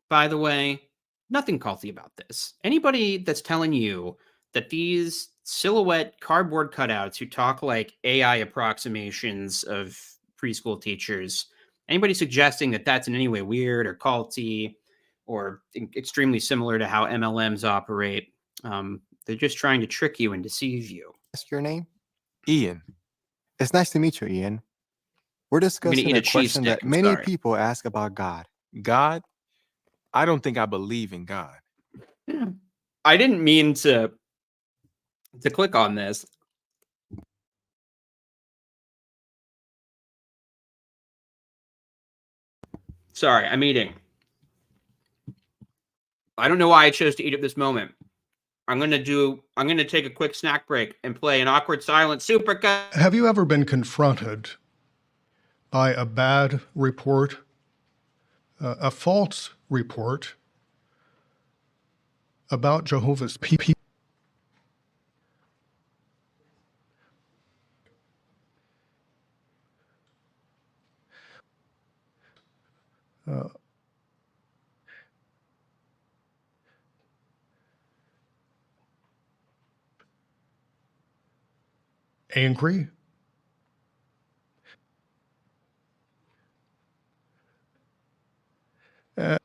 by the way, nothing culty about this. Anybody that's telling you that these silhouette cardboard cutouts who talk like AI approximations of preschool teachers, anybody suggesting that that's in any way weird or culty or extremely similar to how MLMs operate, they're just trying to trick you and deceive you. Ask your name? Ian. It's nice to meet you, Ian. We're discussing eat a a cheese question stick, that I'm many sorry. people ask about God. God? I don't think I believe in God. I didn't mean to click on this. Sorry, I'm eating. I don't know why I chose to eat at this moment. I'm gonna take a quick snack break and play an awkward silent supercut. Have you ever been confronted by a bad report, a false report about Jehovah's people? uh, angry, uh,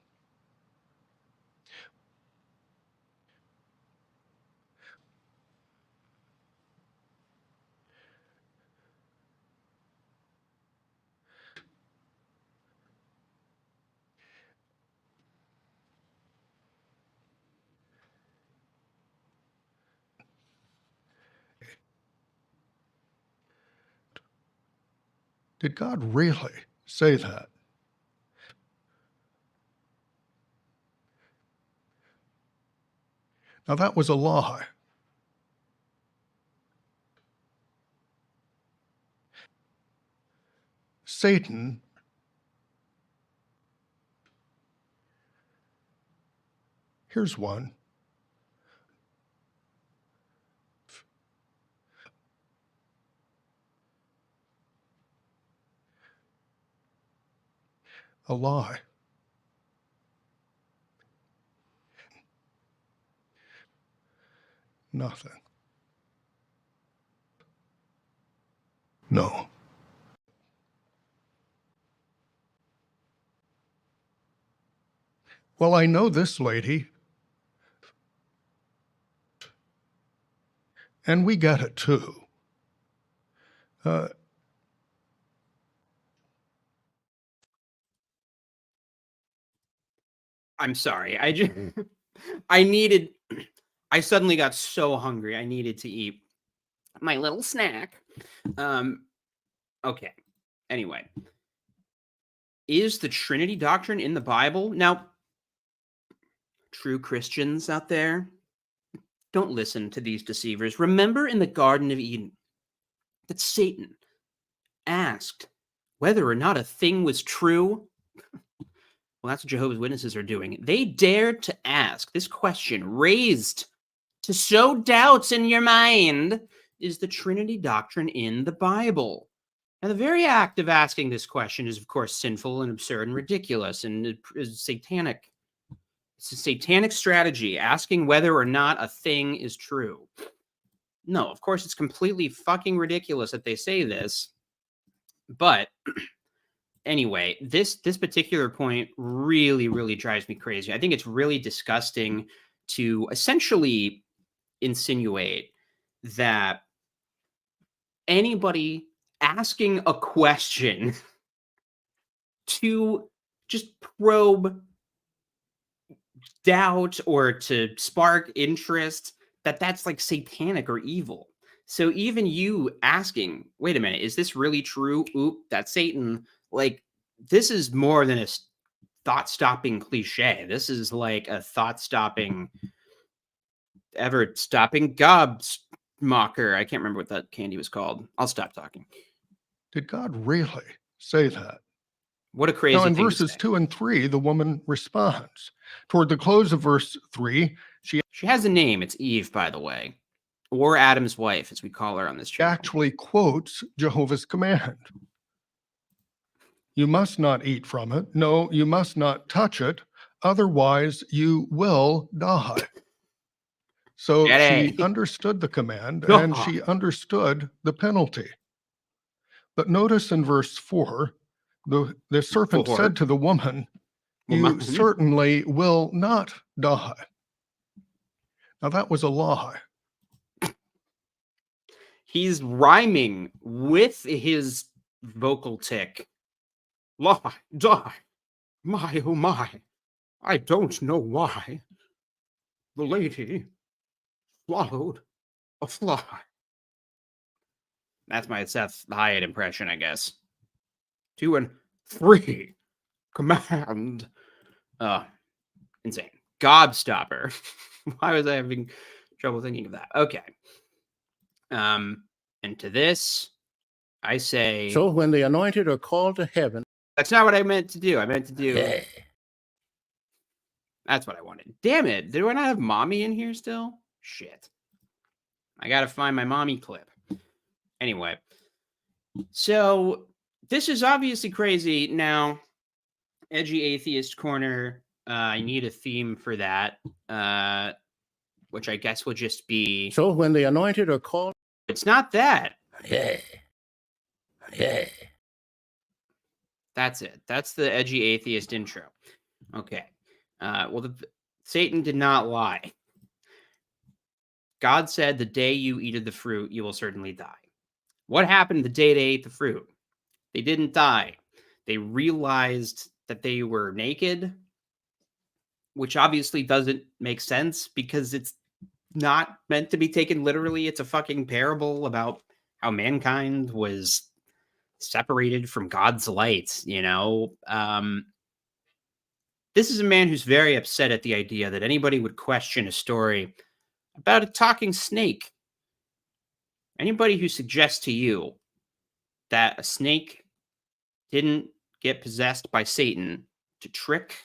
did God really say that? Now, that was a lie. Satan, here's one. A lie. Nothing. No. Well, I know this lady, and we get it too. I'm sorry. I just I needed I suddenly got so hungry. I needed to eat my little snack. Okay. Anyway, is the Trinity doctrine in the Bible? Now, true Christians out there, don't listen to these deceivers. Remember in the Garden of Eden that Satan asked whether or not a thing was true? Well, that's what Jehovah's Witnesses are doing. They dared to ask this question, raised to sow doubts in your mind, is the Trinity doctrine in the Bible? Now, the very act of asking this question is, of course, sinful and absurd and ridiculous and it is satanic. It's a satanic strategy, asking whether or not a thing is true. No, of course, it's completely fucking ridiculous that they say this. But anyway, this particular point really drives me crazy. I think it's really disgusting to essentially insinuate that anybody asking a question to just probe doubt or to spark interest, that's like satanic or evil. So even you asking, wait a minute, is this really true? Oop, that's Satan. Like, this is more than a thought-stopping cliche. This is like a thought-stopping, ever-stopping gobsmocker. I can't remember what that candy was called. I'll stop talking. Did God really say that? What a crazy Now, in thing to verses say. 2 and 3, the woman responds. Toward the close of verse 3, She has a name. It's Eve, by the way, or Adam's wife, as we call her on this channel. actually quotes Jehovah's command. You must not eat from it. No, you must not touch it. Otherwise, you will die. So she Daddy. understood the command and she understood the penalty. But notice in verse 4, the serpent said to the woman, you certainly will not die. Now, that was a lie. He's rhyming with his vocal tick. Lie, die. My, oh my. I don't know why. The lady swallowed a fly. That's my Seth Hyatt impression, I guess. 2 and 3. Command. Insane. Gobstopper. Why was I having trouble thinking of that? Okay. And to this, I say... So when the anointed are called to heaven... That's not what I meant to do. I meant to do... That's what I wanted. Damn it. Do I not have mommy in here still? Shit. I gotta find my mommy clip. Anyway. So, this is obviously crazy. Now, Edgy Atheist Corner. I need a theme for that, which I guess will just be. So when the anointed are called, It's not that. yeah, yeah. That's it. That's the Edgy Atheist intro. Okay. Well, Satan did not lie. God said, the day you eat of the fruit, you will certainly die. What happened the day they ate the fruit? They didn't die. They realized that they were naked, which obviously doesn't make sense because it's not meant to be taken literally. It's a fucking parable about how mankind was separated from God's light, you know? This is a man who's very upset at the idea that anybody would question a story about a talking snake. Anybody who suggests to you that a snake didn't get possessed by Satan to trick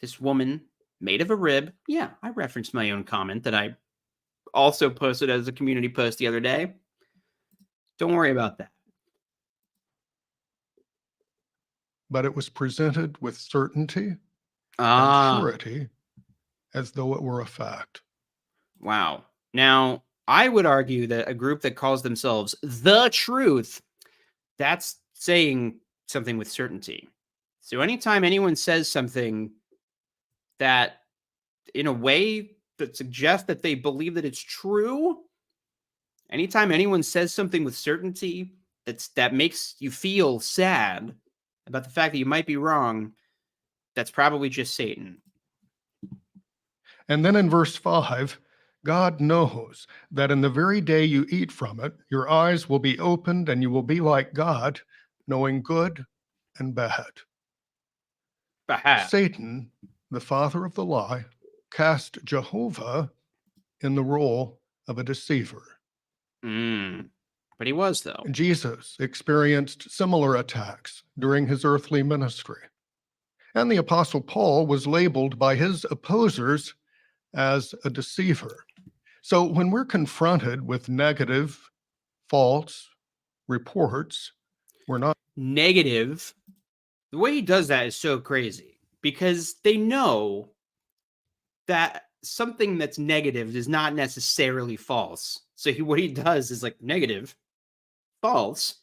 this woman made of a rib. Yeah, I referenced my own comment that I also posted as a community post the other day. Don't worry about that. But it was presented with certainty and Ah, surety as though it were a fact. wow. Now, I would argue that a group that calls themselves the truth, that's saying something with certainty. So anytime anyone says something that in a way that suggests that they believe that it's true, anytime anyone says something with certainty that makes you feel sad about the fact that you might be wrong, that's probably just Satan. And then in verse 5, God knows that in the very day you eat from it, your eyes will be opened and you will be like God, knowing good and bad. Bah. Satan, the father of the lie, cast Jehovah in the role of a deceiver. But he was, though. Jesus experienced similar attacks during his earthly ministry. And the Apostle Paul was labeled by his opposers as a deceiver. So when we're confronted with negative, false reports, we're not Negative. The way he does that is so crazy because they know that something that's negative is not necessarily false. So what he does is like negative, false.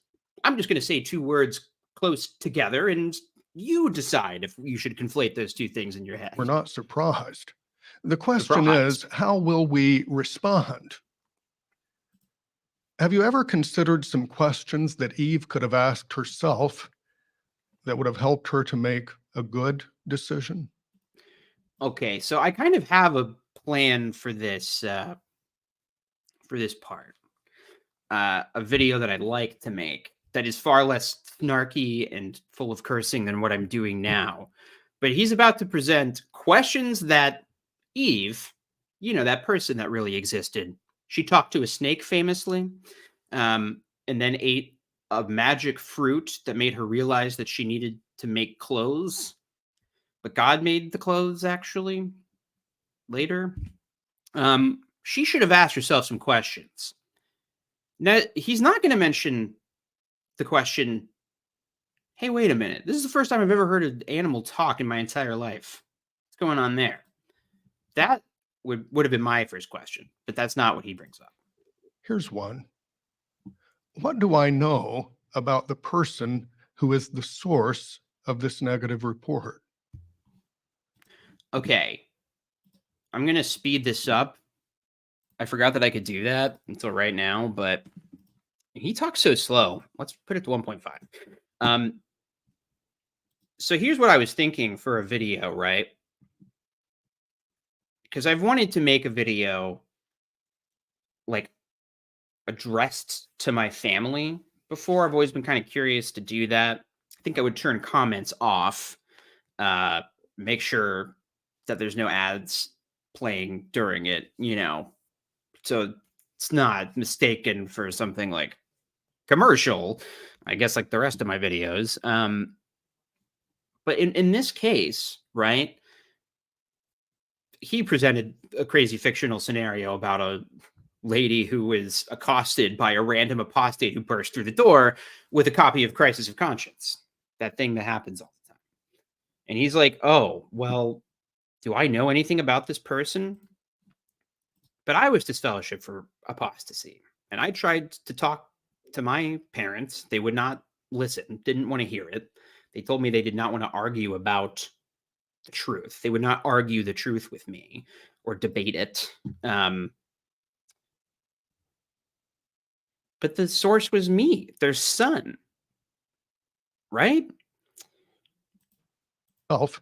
I'm just going to say two words close together and you decide if you should conflate those two things in your head. we're not surprised. The question is, how will we respond? Have you ever considered some questions that Eve could have asked herself that would have helped her to make a good decision? Okay, so I kind of have a plan for this part. A video that I'd like to make that is far less snarky and full of cursing than what I'm doing now. But he's about to present questions that Eve, you know, that person that really existed, she talked to a snake famously, and then ate a magic fruit that made her realize that she needed to make clothes. But God made the clothes actually later. She should have asked herself some questions. Now, he's not going to mention the question, hey, wait a minute. This is the first time I've ever heard an animal talk in my entire life. What's going on there? That would have been my first question, but that's not what he brings up. Here's one. What do I know about the person who is the source of this negative report? Okay. I'm going to speed this up. I forgot that I could do that until right now, but he talks so slow. Let's put it to 1.5. So here's what I was thinking for a video, right? Because I've wanted to make a video like addressed to my family before. I've always been kind of curious to do that. I think I would turn comments off, make sure that there's no ads playing during it, you know, so it's not mistaken for something like commercial, I guess, like the rest of my videos. But in this case, right, he presented a crazy fictional scenario about a lady who was accosted by a random apostate who burst through the door with a copy of Crisis of Conscience, that thing that happens all the time. And he's like, oh, well, do I know anything about this person? But I was disfellowship for apostasy. And I tried to talk to my parents. They would not listen, didn't want to hear it. They told me they did not want to argue about the truth. They would not argue the truth with me or debate it. But the source was me, their son, right? Self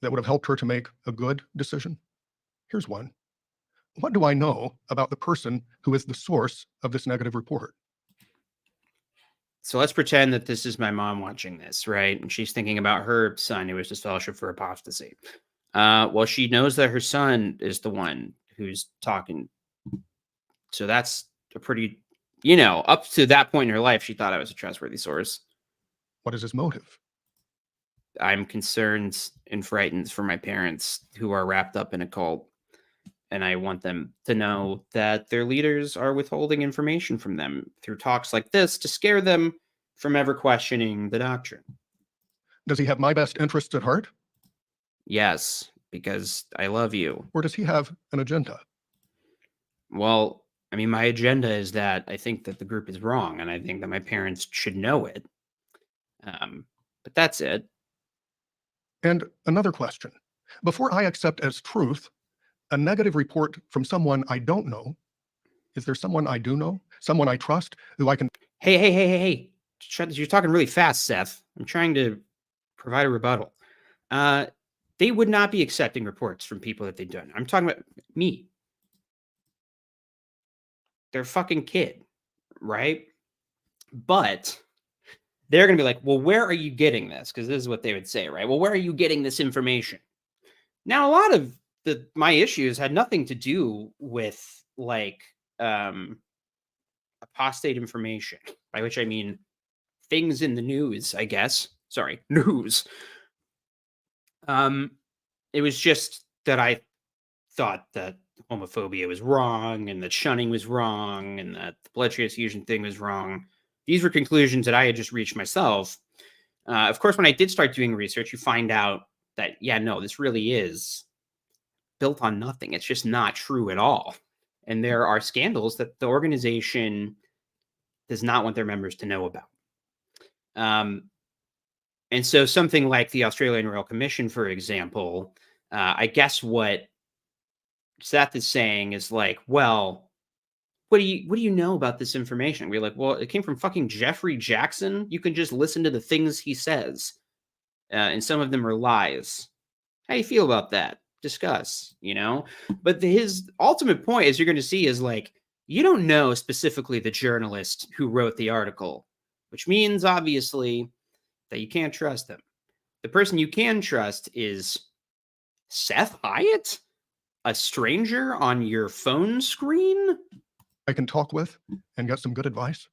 that would have helped her to make a good decision? Here's one. What do I know about the person who is the source of this negative report? So let's pretend that this is my mom watching this, right? And she's thinking about her son who was disfellowship for apostasy. Well, she knows that her son is the one who's talking. So that's a pretty, up to that point in her life, she thought I was a trustworthy source. What is his motive? I'm concerned and frightened for my parents who are wrapped up in a cult. And I want them to know that their leaders are withholding information from them through talks like this to scare them from ever questioning the doctrine. Does he have my best interests at heart? Yes, because I love you. Or does he have an agenda? Well, I mean, my agenda is that I think that the group is wrong, and I think that my parents should know it. But that's it. And another question. Before I accept as truth a negative report from someone I don't know, is there someone I do know? Someone I trust who I can... Hey. You're talking really fast, Seth. I'm trying to provide a rebuttal. They would not be accepting reports from people that they've done. I'm talking about me. They're a fucking kid, right? But they're going to be like, well, where are you getting this? Because this is what they would say, right? Well, where are you getting this information? Now, a lot of my issues had nothing to do with like apostate information, by which I mean things in the news, I guess. Sorry, news. It was just that I thought that homophobia was wrong and that shunning was wrong and that the blood transfusion thing was wrong. These were conclusions that I had just reached myself. Of course, when I did start doing research, you find out that, yeah, no, this really is built on nothing. It's just not true at all. And there are scandals that the organization does not want their members to know about. And so something like the Australian Royal Commission, for example, I guess what Seth is saying is like, well, what do you know about this information? We're like, well, it came from fucking Jeffrey Jackson. You can just listen to the things he says. And some of them are lies. How do you feel about that? Discuss, But his ultimate point, as you're going to see, is like, you don't know specifically the journalist who wrote the article, which means, obviously, that you can't trust them. The person you can trust is Seth Hyatt, a stranger on your phone screen? I can talk with and get some good advice?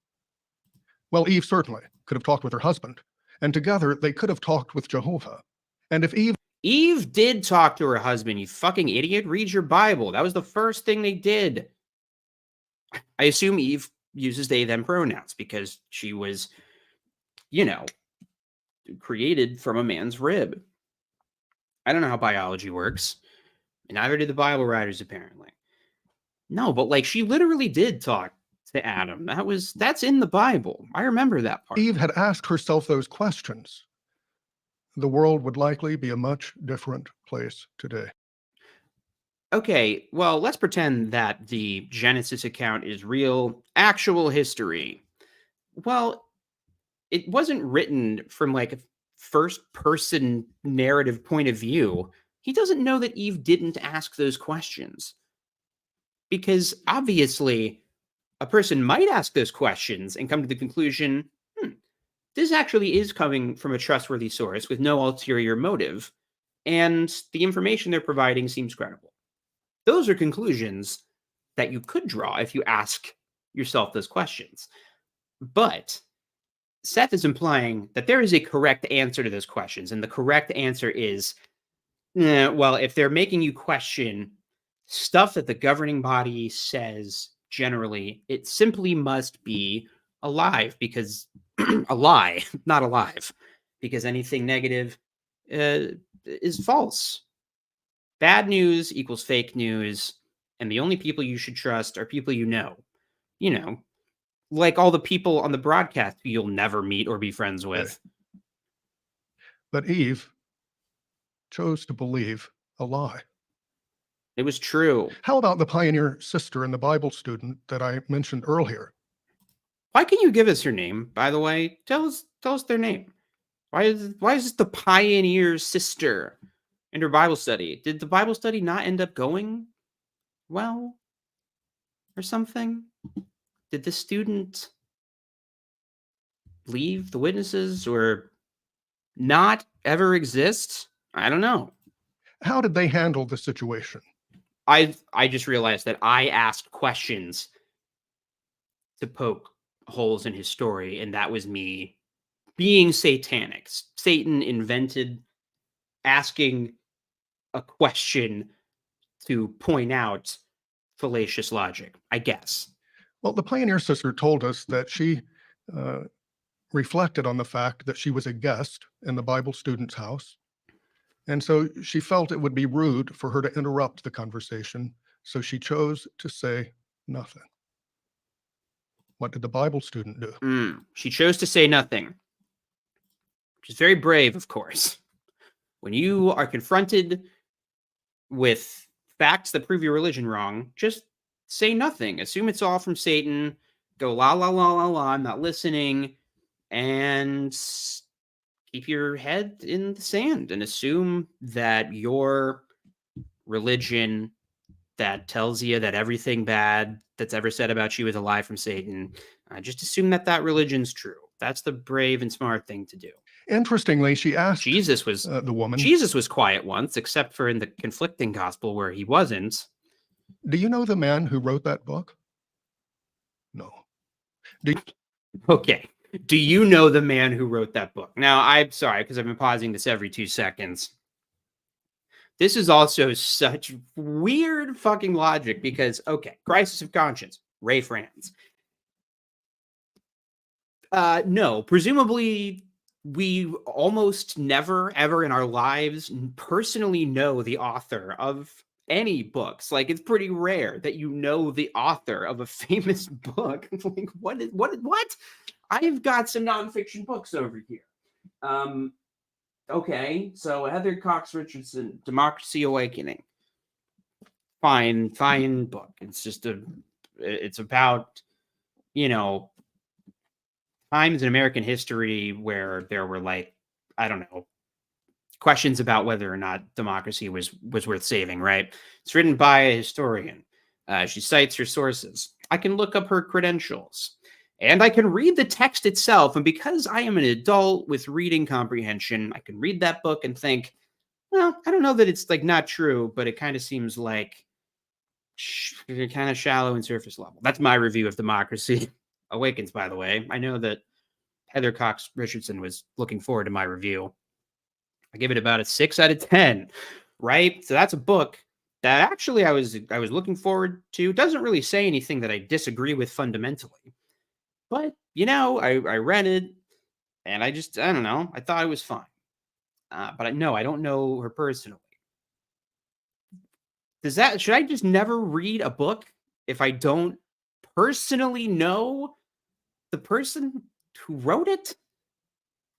Well, Eve certainly could have talked with her husband, and together they could have talked with Jehovah. And if Eve did talk to her husband, you fucking idiot. Read your Bible. That was the first thing they did. I assume Eve uses they, them pronouns because she was, created from a man's rib. I don't know how biology works. And neither did the Bible writers, apparently. No, but like she literally did talk to Adam. That's in the Bible. I remember that part. Eve had asked herself those questions, the world would likely be a much different place today. Okay, well, let's pretend that the Genesis account is real, actual history. Well, it wasn't written from like a first person narrative point of view. He doesn't know that Eve didn't ask those questions. Because obviously, a person might ask those questions and come to the conclusion, this actually is coming from a trustworthy source with no ulterior motive, and the information they're providing seems credible. Those are conclusions that you could draw if you ask yourself those questions. But Seth is implying that there is a correct answer to those questions, and the correct answer is, well, if they're making you question stuff that the governing body says generally, it simply must be alive because a lie, not alive, because anything negative is false. Bad news equals fake news, and the only people you should trust are people you know. You know, like all the people on the broadcast who you'll never meet or be friends with. But Eve chose to believe a lie. It was true. How about the pioneer sister and the Bible student that I mentioned earlier? Why can you give us her name, by the way? Tell us their name. Why is this the pioneer sister and her Bible study? Did the Bible study not end up going well or something? Did the student leave the witnesses or not ever exist? I don't know. How did they handle the situation? I just realized that I asked questions to poke holes in his story, and that was me being satanic. Satan invented asking a question to point out fallacious logic, I guess. Well, the pioneer sister told us that she reflected on the fact that she was a guest in the Bible student's house. And so she felt it would be rude for her to interrupt the conversation. So she chose to say nothing. What did the Bible student do? She chose to say nothing, which is very brave, of course. When you are confronted with facts that prove your religion wrong, just say nothing. Assume it's all from Satan. Go la la la la la. I'm not listening, and keep your head in the sand and assume that your religion that tells you that everything bad that's ever said about you is a lie from Satan. Just assume that religion's true. That's the brave and smart thing to do. Interestingly, she asked Jesus was the woman, Jesus was quiet once, except for in the conflicting gospel where he wasn't. "Do you know the man who wrote that book?" No. Okay. Do you know the man who wrote that book? Now, I'm sorry, because I've been pausing this every 2 seconds. This is also such weird fucking logic because, okay, crisis of conscience, Ray Franz. No, presumably we almost never ever in our lives personally know the author of any books. Like, it's pretty rare that you know the author of a famous book. Like, what? I've got some nonfiction books over here. Okay, so Heather Cox Richardson, Democracy Awakening. Fine book. It's about, times in American history where there were, like, I don't know, questions about whether or not democracy was worth saving, right? It's written by a historian. She cites her sources. I can look up her credentials. And I can read the text itself. And because I am an adult with reading comprehension, I can read that book and think, well, I don't know that it's, like, not true, but it kind of seems like kind of shallow and surface level. That's my review of Democracy Awakens, by the way. I know that Heather Cox Richardson was looking forward to my review. I give it about a 6 out of 10, right? So that's a book that actually I was looking forward to. It doesn't really say anything that I disagree with fundamentally. But, I read it, and I don't know. I thought it was fine. But no, I don't know her personally. Should I just never read a book if I don't personally know the person who wrote it?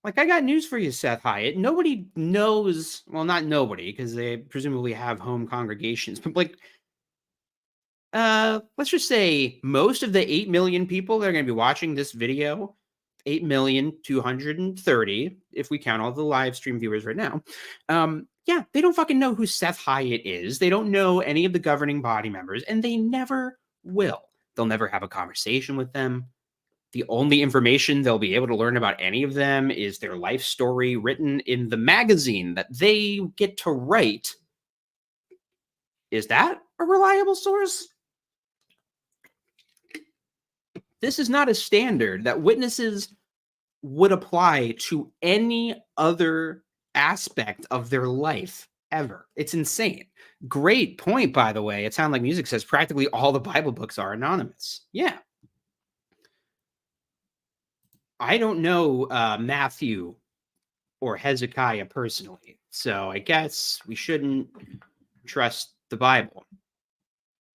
Like, I got news for you, Seth Hyatt. Nobody knows, well, not nobody, because they presumably have home congregations, but, like, let's just say most of the 8 million people that are going to be watching this video, 8,230,000, if we count all the live stream viewers right now, yeah, they don't fucking know who Seth Hyatt is. They don't know any of the governing body members, and they never will. They'll never have a conversation with them. The only information they'll be able to learn about any of them is their life story written in the magazine that they get to write. Is that a reliable source? This is not a standard that witnesses would apply to any other aspect of their life ever. It's insane. Great point, by the way. It Sound Like Music says practically all the Bible books are anonymous. Yeah. I don't know Matthew or Hezekiah personally. So I guess we shouldn't trust the Bible.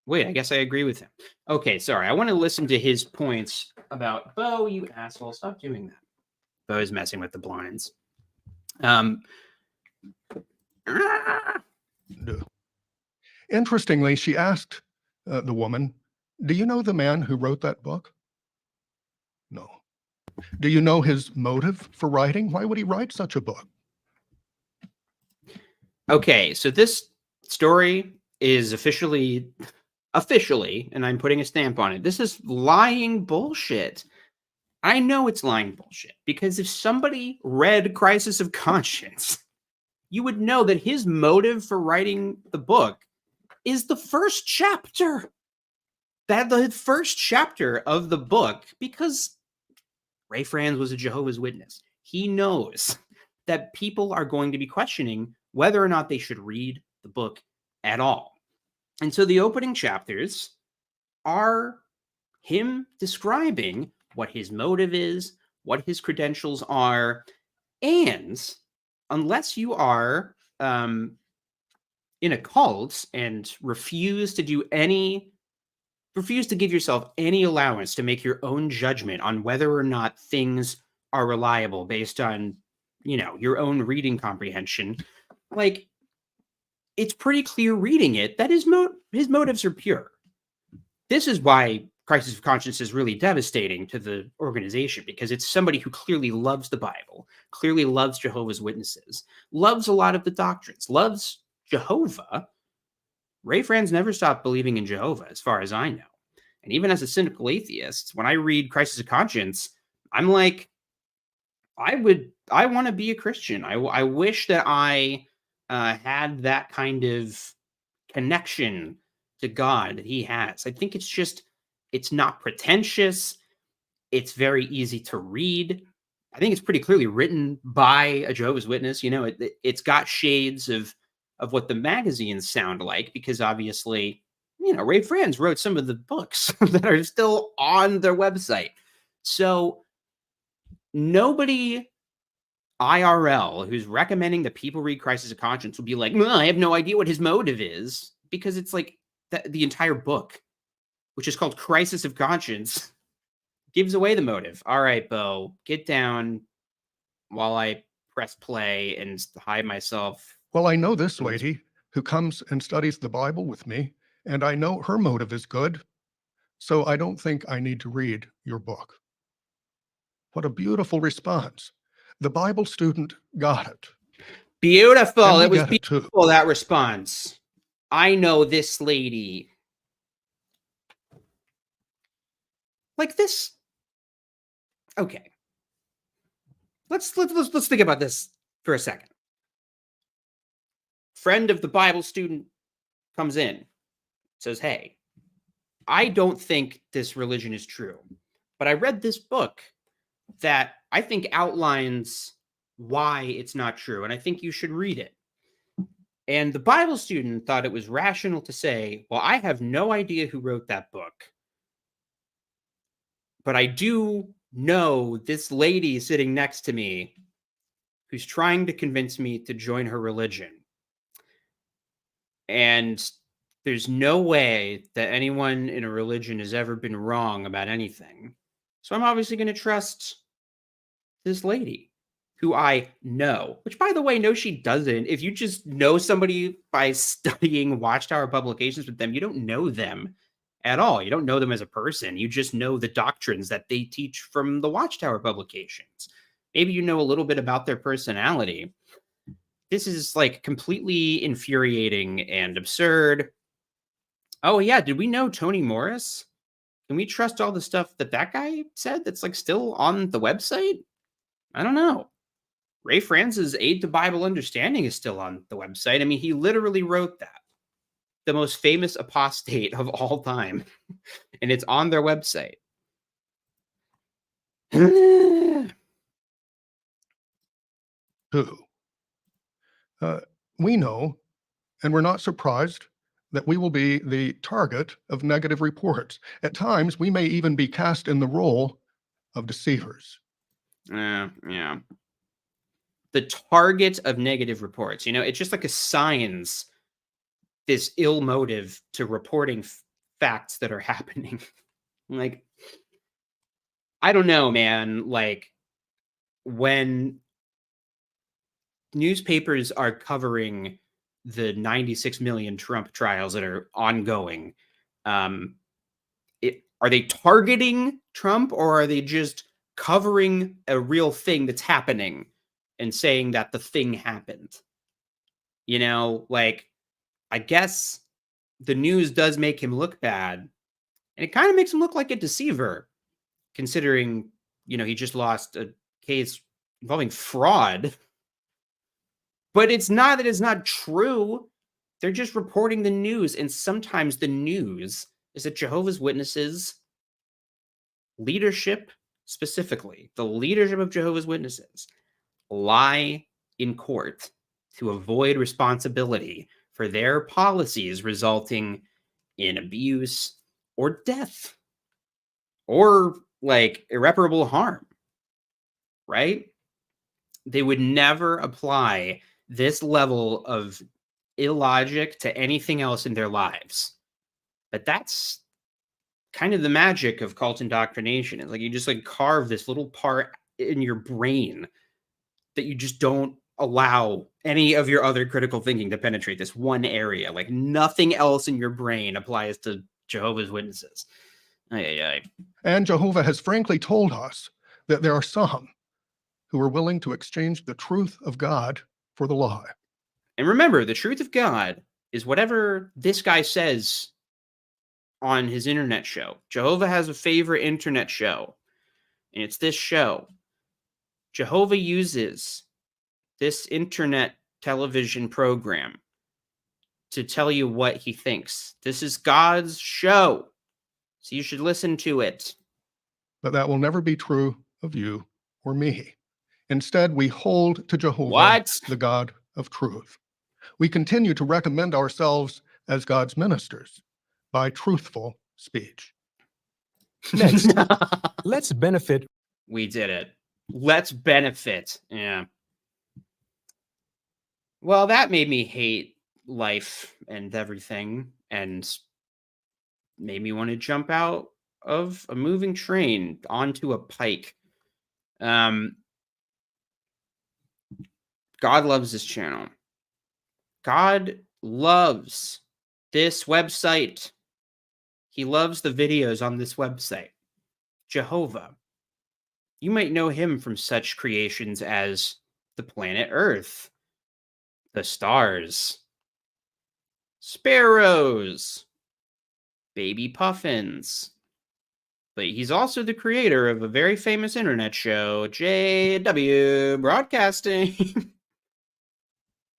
Wait, I guess I agree with him. Okay, sorry. I want to listen to his points about Bo, you asshole. Stop doing that. Bo is messing with the blinds. Interestingly, she asked the woman, "Do you know the man who wrote that book?" No. Do you know his motive for writing? Why would he write such a book? Okay, so this story is officially, and I'm putting a stamp on it, this is lying bullshit. I know it's lying bullshit because if somebody read Crisis of Conscience, you would know that his motive for writing the book is the first chapter. That the first chapter of the book, because Ray Franz was a Jehovah's Witness. He knows that people are going to be questioning whether or not they should read the book at all. And so the opening chapters are him describing what his motive is, what his credentials are, and unless you are in a cult and refuse to give yourself any allowance to make your own judgment on whether or not things are reliable based on, your own reading comprehension, like, it's pretty clear reading it that his motives are pure. This is why Crisis of Conscience is really devastating to the organization, because it's somebody who clearly loves the Bible, clearly loves Jehovah's Witnesses, loves a lot of the doctrines, loves Jehovah. Ray Franz never stopped believing in Jehovah, as far as I know. And even as a cynical atheist, when I read Crisis of Conscience, I'm like, I want to be a Christian. I wish that I had that kind of connection to God that he has. I think it's not pretentious. It's very easy to read. I think it's pretty clearly written by a Jehovah's Witness. It's got shades of what the magazines sound like, because obviously, Ray Franz wrote some of the books that are still on their website. So nobody IRL who's recommending that people read Crisis of Conscience will be like, I have no idea what his motive is, because it's like the entire book, which is called Crisis of Conscience, gives away the motive. All right, Bo, get down while I press play and hide myself. Well, I know this lady who comes and studies the Bible with me, and I know her motive is good, so I don't think I need to read your book. What a beautiful response. The Bible student got it. Beautiful. And we It was get it too. beautiful, that response. I know this lady. Like this. Okay. Let's think about this for a second. Friend of the Bible student comes in, says, "Hey, I don't think this religion is true, but I read this book that I think outlines why it's not true, and I think you should read it." And the Bible student thought it was rational to say, "Well, I have no idea who wrote that book, but I do know this lady sitting next to me who's trying to convince me to join her religion. And there's no way that anyone in a religion has ever been wrong about anything. So I'm obviously going to trust this lady who I know," which, by the way, no, she doesn't. If you just know somebody by studying Watchtower publications with them, you don't know them at all. You don't know them as a person. You just know the doctrines that they teach from the Watchtower publications. Maybe you know a little bit about their personality. This is like completely infuriating and absurd. Oh yeah, did we know Toni Morris? Can we trust all the stuff that guy said that's like still on the website? I don't know. Ray Franz's Aid to Bible Understanding is still on the website. I mean, he literally wrote that. The most famous apostate of all time. And it's on their website. Too. We know, and we're not surprised, that we will be the target of negative reports. At times, we may even be cast in the role of deceivers. Yeah. the target of negative reports. You know, it just like assigns this ill motive to reporting facts that are happening. Like, I don't know, man. Like, when newspapers are covering the 96 million Trump trials that are ongoing, are they targeting Trump, or are they just covering a real thing that's happening and saying that the thing happened? You know, like, I guess the news does make him look bad, and it kind of makes him look like a deceiver, considering, you know, he just lost a case involving fraud. But it's not that it's not true. They're just reporting the news, and sometimes the news is that Jehovah's Witnesses leadership, specifically the leadership of Jehovah's Witnesses, lie in court to avoid responsibility for their policies resulting in abuse or death or like irreparable harm, right? They would never apply this level of illogic to anything else in their lives. But that's kind of the magic of cult indoctrination. It's like you just like carve this little part in your brain that you just don't allow any of your other critical thinking to penetrate this one area. Like nothing else in your brain applies to Jehovah's Witnesses. Ay, ay, ay. And Jehovah has frankly told us that there are some who are willing to exchange the truth of God for the lie. And remember, the truth of God is whatever this guy says on his internet show. Jehovah has a favorite internet show, and it's this show. Jehovah uses this internet television program to tell you what he thinks. This is God's show, so you should listen to it. But that will never be true of you or me. Instead, we hold to Jehovah, What? the God of truth. We continue to recommend ourselves as God's ministers by truthful speech. Next, let's benefit. We did it. Let's benefit. Yeah. Well, that made me hate life and everything, and made me want to jump out of a moving train onto a pike. God loves this channel. God loves this website. He loves the videos on this website. Jehovah. You might know him from such creations as the planet Earth, the stars, sparrows, baby puffins. But he's also the creator of a very famous internet show, JW Broadcasting.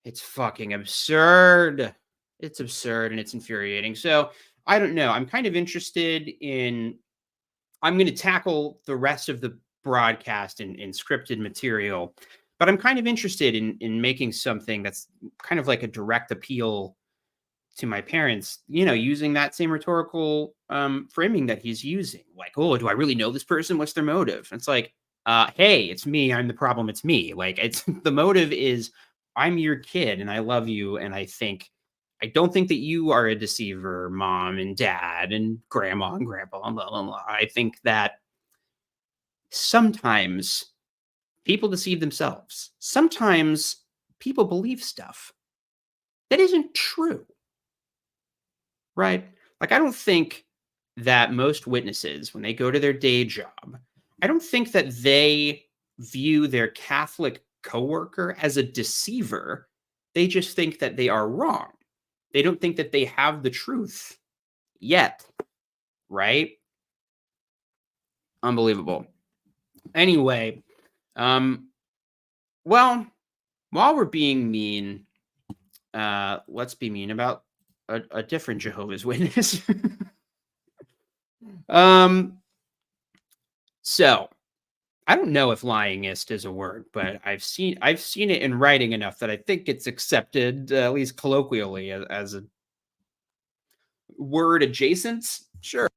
It's fucking absurd. It's absurd and it's infuriating. So I don't know. I'm kind of interested in. I'm going to tackle the rest of the broadcast in scripted material, but I'm kind of interested in making something that's kind of like a direct appeal to my parents, you know, using that same rhetorical framing that he's using. Like, oh, do I really know this person? What's their motive? It's like, hey, it's me. I'm the problem. It's me. Like, it's the motive is I'm your kid and I love you. And I don't think that you are a deceiver, mom and dad and grandma and grandpa and blah, blah, blah. I think that sometimes people deceive themselves. Sometimes people believe stuff that isn't true. Right? Like, I don't think that most witnesses, when they go to their day job, I don't think that they view their Catholic coworker as a deceiver. They just think that they are wrong. They don't think that they have the truth yet. Right? Unbelievable. Anyway, well, while we're being mean, let's be mean about a different Jehovah's Witness. So I don't know if lyingest is a word, but I've seen it in writing enough that I think it's accepted, at least colloquially, as a word adjacent. Sure.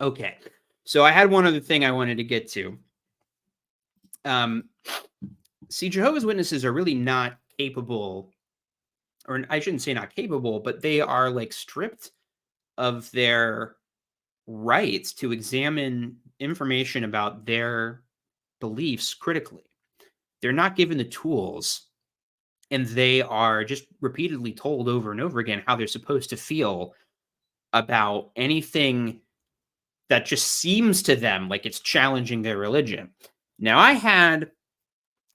Okay. So I had one other thing I wanted to get to. See, Jehovah's Witnesses are really not capable, or I shouldn't say not capable, but they are like stripped of their rights to examine information about their beliefs critically. They're not given the tools, and they are just repeatedly told over and over again how they're supposed to feel about anything that just seems to them like it's challenging their religion. Now, I had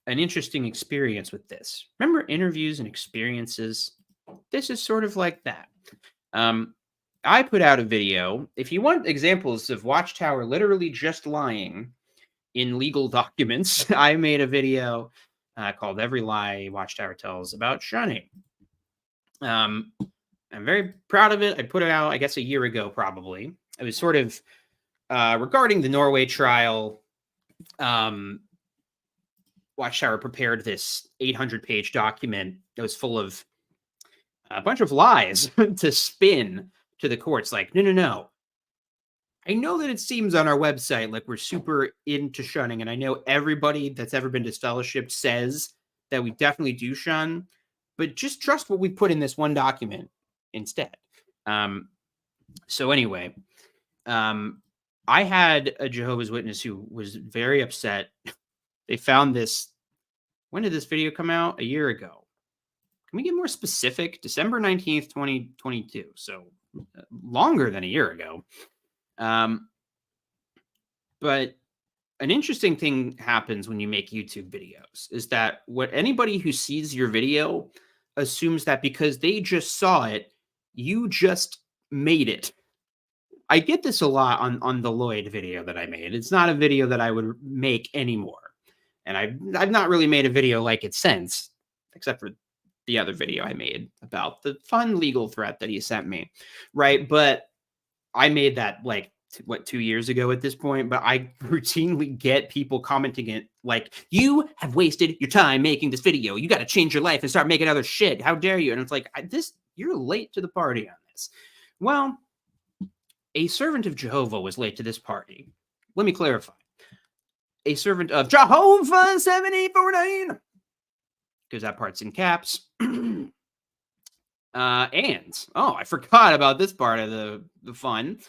an interesting experience with this. Remember interviews and experiences? This is sort of like that. I put out a video. If you want examples of Watchtower literally just lying in legal documents, I made a video called Every Lie Watchtower Tells about shunning. I'm very proud of it. I put it out, I guess, a year ago, probably. It was sort of regarding the Norway trial. Watchtower prepared this 800-page document that was full of a bunch of lies to spin to the courts. Like, no. I know that it seems on our website like we're super into shunning, and I know everybody that's ever been disfellowshipped says that we definitely do shun, but just trust what we put in this one document instead. So anyway, I had a Jehovah's Witness who was very upset. They found this. When did this video come out? A year ago. Can we get more specific? December 19th, 2022. So longer than a year ago. But an interesting thing happens when you make YouTube videos is that what anybody who sees your video assumes that because they just saw it, you just made it. I get this a lot on the Lloyd video that I made. It's not a video that I would make anymore. And I've not really made a video like it since, except for the other video I made about the fun legal threat that he sent me, right? But I made that like, 2 years ago at this point, but I routinely get people commenting it like, you have wasted your time making this video. You got to change your life and start making other shit. How dare you? And it's like, you're late to the party on this. Well, a servant of Jehovah was late to this party. Let me clarify. A servant of Jehovah 7049, because that part's in caps. And I forgot about this part of the fun.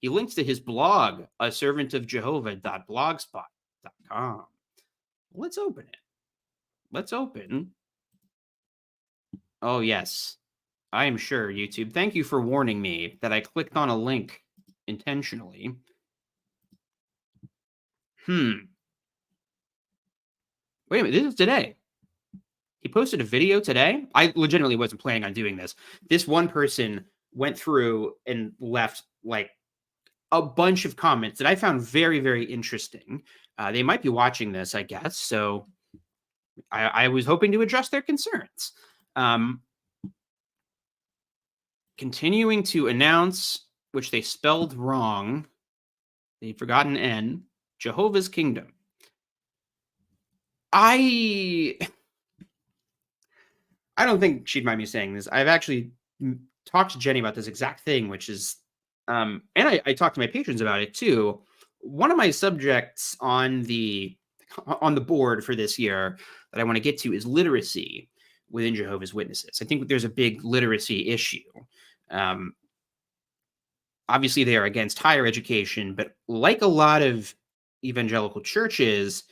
He links to his blog, a servantofjehovah.blogspot.com. Let's open it. Let's open. Oh, yes. I am sure, YouTube. Thank you for warning me that I clicked on a link intentionally. Wait a minute. This is today. He posted a video today. I legitimately wasn't planning on doing this. This one person went through and left like a bunch of comments that I found very, very interesting. They might be watching this, I guess. So I was hoping to address their concerns. Continuing to announce, which they spelled wrong. They've forgotten N. Jehovah's Kingdom. I don't think she'd mind me saying this. I've actually talked to Jenny about this exact thing, which is, and I talked to my patrons about it too. One of my subjects on the board for this year that I want to get to is literacy within Jehovah's Witnesses. I think there's a big literacy issue. Obviously, they are against higher education, but like a lot of evangelical churches,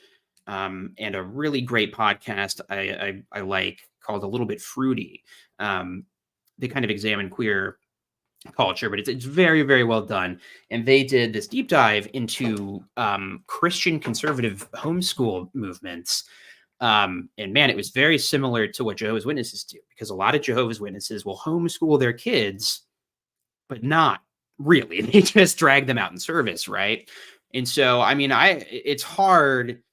and a really great podcast I like called A Little Bit Fruity. They kind of examine queer culture, but it's very, very well done. And they did this deep dive into Christian conservative homeschool movements. And man, it was very similar to what Jehovah's Witnesses do, because a lot of Jehovah's Witnesses will homeschool their kids, but not really. They just drag them out in service, right? And so, I mean, it's hard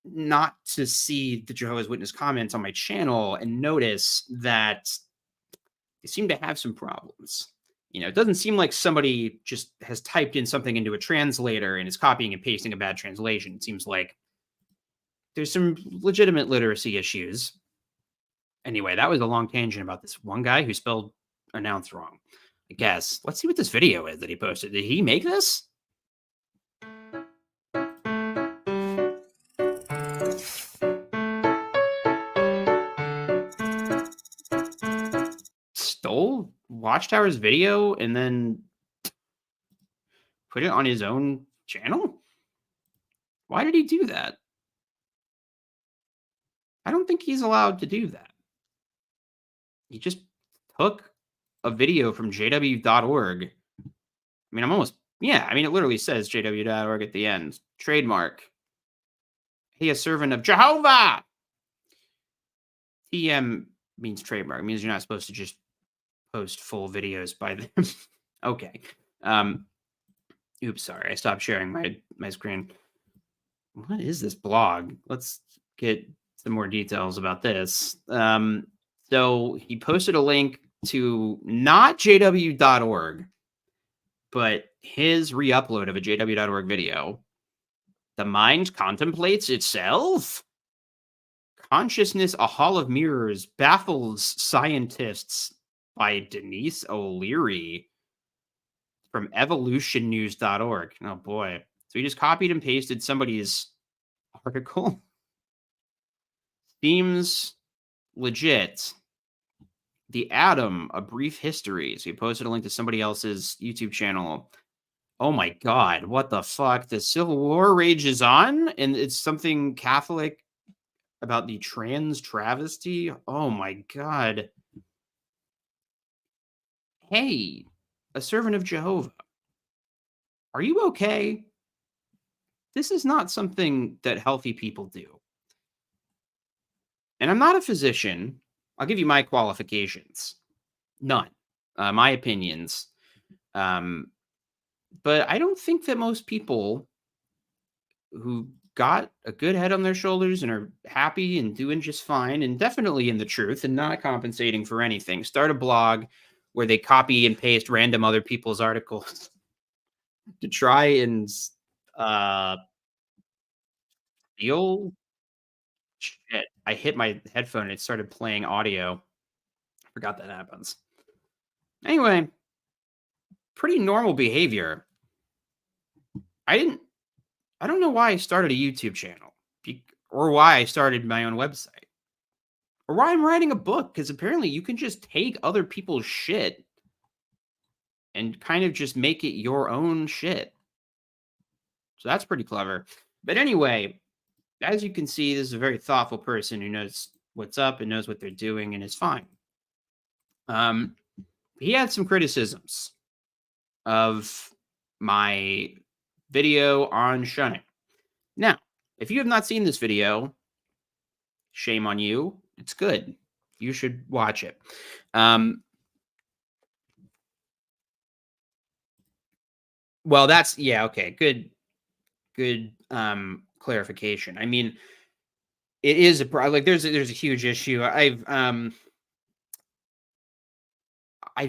not to see the Jehovah's Witness comments on my channel and notice that they seem to have some problems. You know, it doesn't seem like somebody just has typed in something into a translator and is copying and pasting a bad translation. It seems like there's some legitimate literacy issues. Anyway, that was a long tangent about this one guy who spelled announce wrong, I guess. Let's see what this video is that he posted. Did he make this? Watchtower's video and then put it on his own channel? Why did he do that? I don't think he's allowed to do that. He just took a video from jw.org. I mean, it literally says jw.org at the end. Trademark. He, a servant of Jehovah. TM means trademark. It means you're not supposed to just post full videos by them. Okay. Oops, sorry. I stopped sharing my screen. What is this blog? Let's get some more details about this. So he posted a link to not jw.org, but his re-upload of a jw.org video. The mind contemplates itself? Consciousness, a Hall of Mirrors, baffles scientists by Denise O'Leary from evolutionnews.org. Oh boy. So he just copied and pasted somebody's article. Seems legit. The Atom, A Brief History. So he posted a link to somebody else's YouTube channel. Oh my God, what the fuck? The Civil War rages on? And it's something Catholic about the trans travesty? Oh my God. Hey, a servant of Jehovah. Are you okay? This is not something that healthy people do. And I'm not a physician. I'll give you my qualifications. None. My opinions. But I don't think that most people who got a good head on their shoulders and are happy and doing just fine and definitely in the truth and not compensating for anything start a blog where they copy and paste random other people's articles to try and steal shit. I hit my headphone and it started playing audio. I forgot that happens. Anyway, pretty normal behavior. I don't know why I started a YouTube channel or why I started my own website or why I'm writing a book, because apparently you can just take other people's shit and kind of just make it your own shit. So that's pretty clever. But anyway, as you can see, this is a very thoughtful person who knows what's up and knows what they're doing and is fine. He had some criticisms of my video on shunning. Now, if you have not seen this video, shame on you. It's good. You should watch it. Well, that's, yeah, okay. Good clarification. I mean, it is there's a huge issue. I've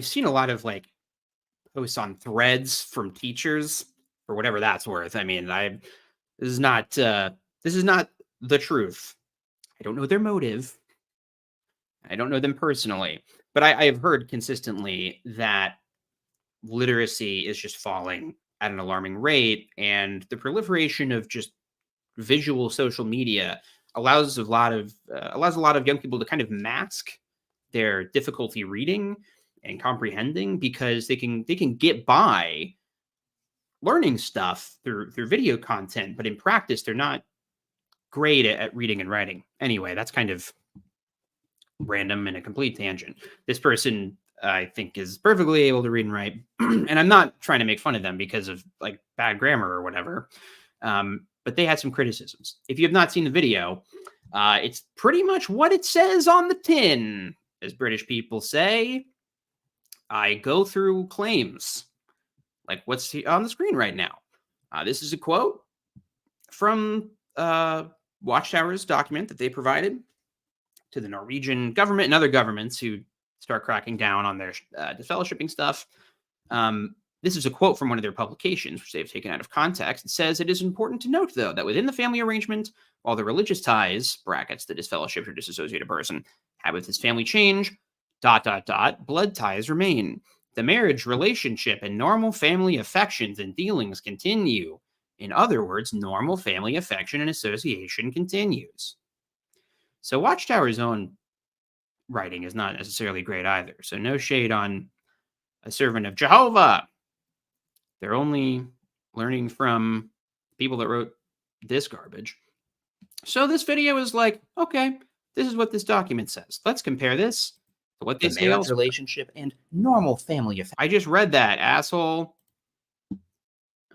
seen a lot of like posts on threads from teachers for whatever that's worth. I mean, this is not the truth. I don't know their motive. I don't know them personally, but I have heard consistently that literacy is just falling at an alarming rate, and the proliferation of just visual social media allows a lot of young people to kind of mask their difficulty reading and comprehending because they can get by learning stuff through video content, but in practice they're not great at reading and writing. Anyway, that's kind of random and a complete tangent. This person, I think, is perfectly able to read and write, and I'm not trying to make fun of them because of like bad grammar or whatever. But they had some criticisms. If you have not seen the video, it's pretty much what it says on the tin, as British people say. I go through claims like what's on the screen right now. This is a quote from Watchtower's document that they provided to the Norwegian government and other governments who start cracking down on their disfellowshipping stuff. This is a quote from one of their publications, which they've taken out of context. It says, "It is important to note, though, that within the family arrangement, while the religious ties, brackets, the disfellowshipped or disassociated person, have with his family change, ... blood ties remain. The marriage relationship and normal family affections and dealings continue. In other words, normal family affection and association continues." So Watchtower's own writing is not necessarily great either. So no shade on a servant of Jehovah. They're only learning from people that wrote this garbage. So this video is like, okay, this is what this document says. Let's compare this to what they The say marriage elsewhere. relationship and normal family affairs. I just read that, asshole.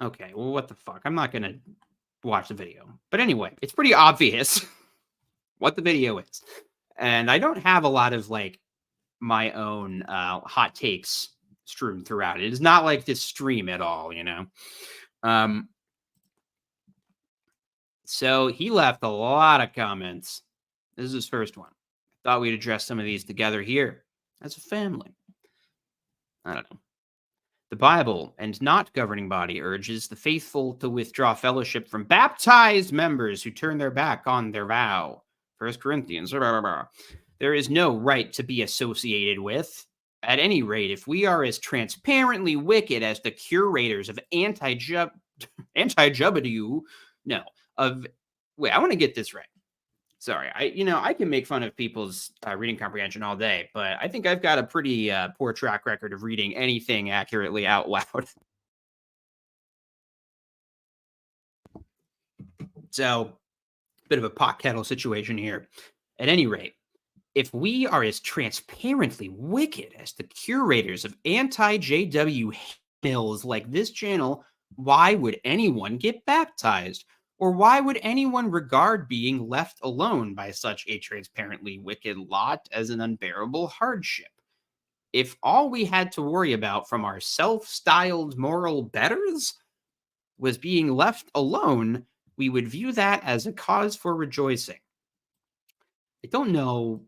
Okay, well, what the fuck? I'm not going to watch the video. But anyway, it's pretty obvious what the video is. And I don't have a lot of, like, my own hot takes strewn throughout. It is not like this stream at all, you know? So he left a lot of comments. This is his first one. I thought we'd address some of these together here as a family. I don't know. The Bible and not governing body urges the faithful to withdraw fellowship from baptized members who turn their back on their vow. 1 Corinthians. Blah, blah, blah. There is no right to be associated with. At any rate, if we are as transparently wicked as the curators of anti-Jubadu, no, of wait, I want to get this right. Sorry, I can make fun of people's reading comprehension all day, but I think I've got a pretty poor track record of reading anything accurately out loud. So, bit of a pot kettle situation here. At any rate, if we are as transparently wicked as the curators of anti-JW mills like this channel, why would anyone get baptized? Or why would anyone regard being left alone by such a transparently wicked lot as an unbearable hardship? If all we had to worry about from our self-styled moral betters was being left alone, we would view that as a cause for rejoicing. I don't know.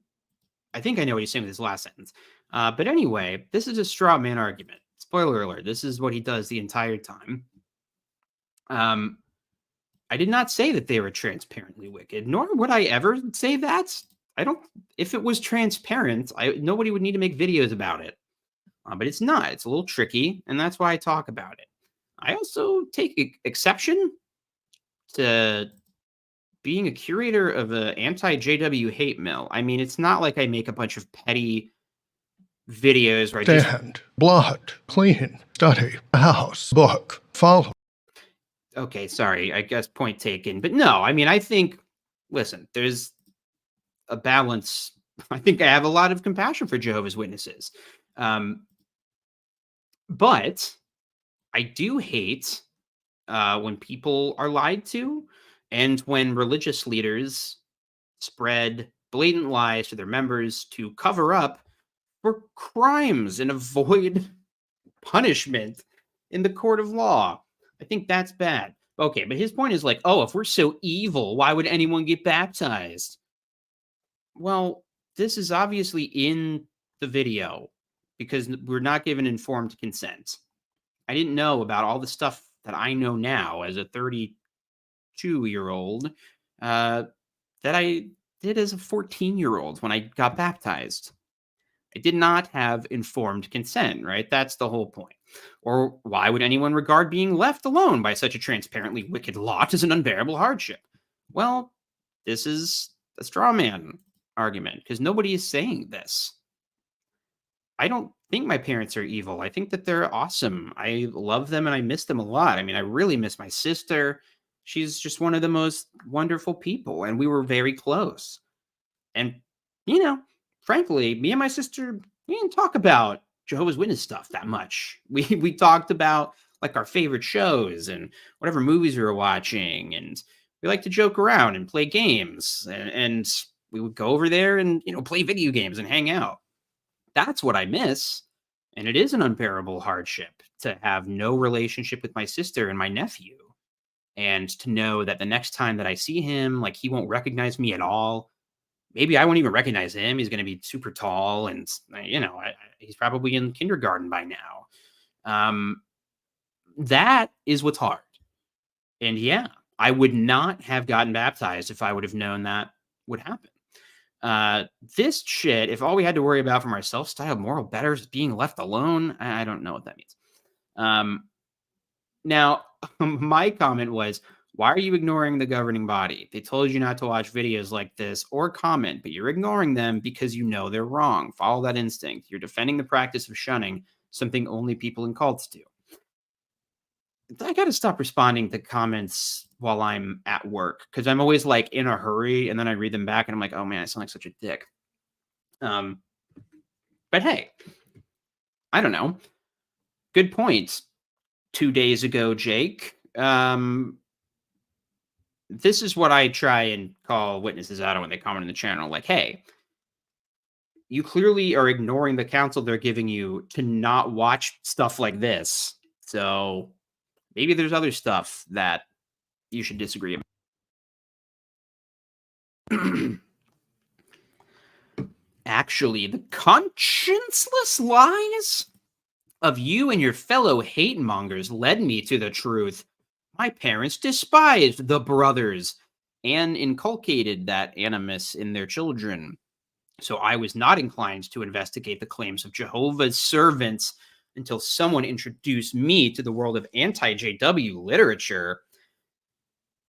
I think I know what he's saying with his last sentence. But anyway, this is a straw man argument. Spoiler alert. This is what he does the entire time. I did not say that they were transparently wicked, nor would I ever say that. If it was transparent, nobody would need to make videos about it. But it's not. It's a little tricky, and that's why I talk about it. I also take exception to being a curator of an anti-JW hate mill. I mean, it's not like I make a bunch of petty videos where I just... Stand, blood, clean, study, house, book, follow. Okay, sorry, I guess point taken. But no, I mean, I think, listen, there's a balance. I think I have a lot of compassion for Jehovah's Witnesses. But I do hate when people are lied to and when religious leaders spread blatant lies to their members to cover up for crimes and avoid punishment in the court of law. I think that's bad. Okay, but his point is like, oh, if we're so evil, why would anyone get baptized? Well, this is obviously in the video because we're not given informed consent. I didn't know about all the stuff that I know now as a 32-year-old that I did as a 14-year-old when I got baptized. I did not have informed consent, right? That's the whole point. Or why would anyone regard being left alone by such a transparently wicked lot as an unbearable hardship? Well, this is a straw man argument because nobody is saying this. I don't think my parents are evil. I think that they're awesome. I love them and I miss them a lot. I mean, I really miss my sister. She's just one of the most wonderful people, and we were very close. And, frankly, me and my sister, we didn't talk about Jehovah's Witness stuff that much. We talked about like our favorite shows and whatever movies we were watching, and we like to joke around and play games, and we would go over there and play video games and hang out. That's what I miss, and it is an unbearable hardship to have no relationship with my sister and my nephew, and to know that the next time that I see him, like, he won't recognize me at all. Maybe I won't even recognize him. He's going to be super tall, and he's probably in kindergarten by now. That is what's hard. And yeah, I would not have gotten baptized if I would have known that would happen. This shit, if all we had to worry about from our self-styled moral betters is being left alone, I don't know what that means. Now, my comment was, why are you ignoring the governing body? They told you not to watch videos like this or comment, but you're ignoring them because you know they're wrong. Follow that instinct. You're defending the practice of shunning, something only people in cults do. I got to stop responding to comments while I'm at work because I'm always like in a hurry and then I read them back and I'm like, oh man, I sound like such a dick. But hey, I don't know. Good points. 2 days ago, Jake. This is what I try and call witnesses out on when they comment in the channel. Like, hey, you clearly are ignoring the counsel they're giving you to not watch stuff like this. So maybe there's other stuff that you should disagree about. Actually, the conscienceless lies of you and your fellow hate mongers led me to the truth. My parents despised the brothers and inculcated that animus in their children. So I was not inclined to investigate the claims of Jehovah's servants until someone introduced me to the world of anti-JW literature.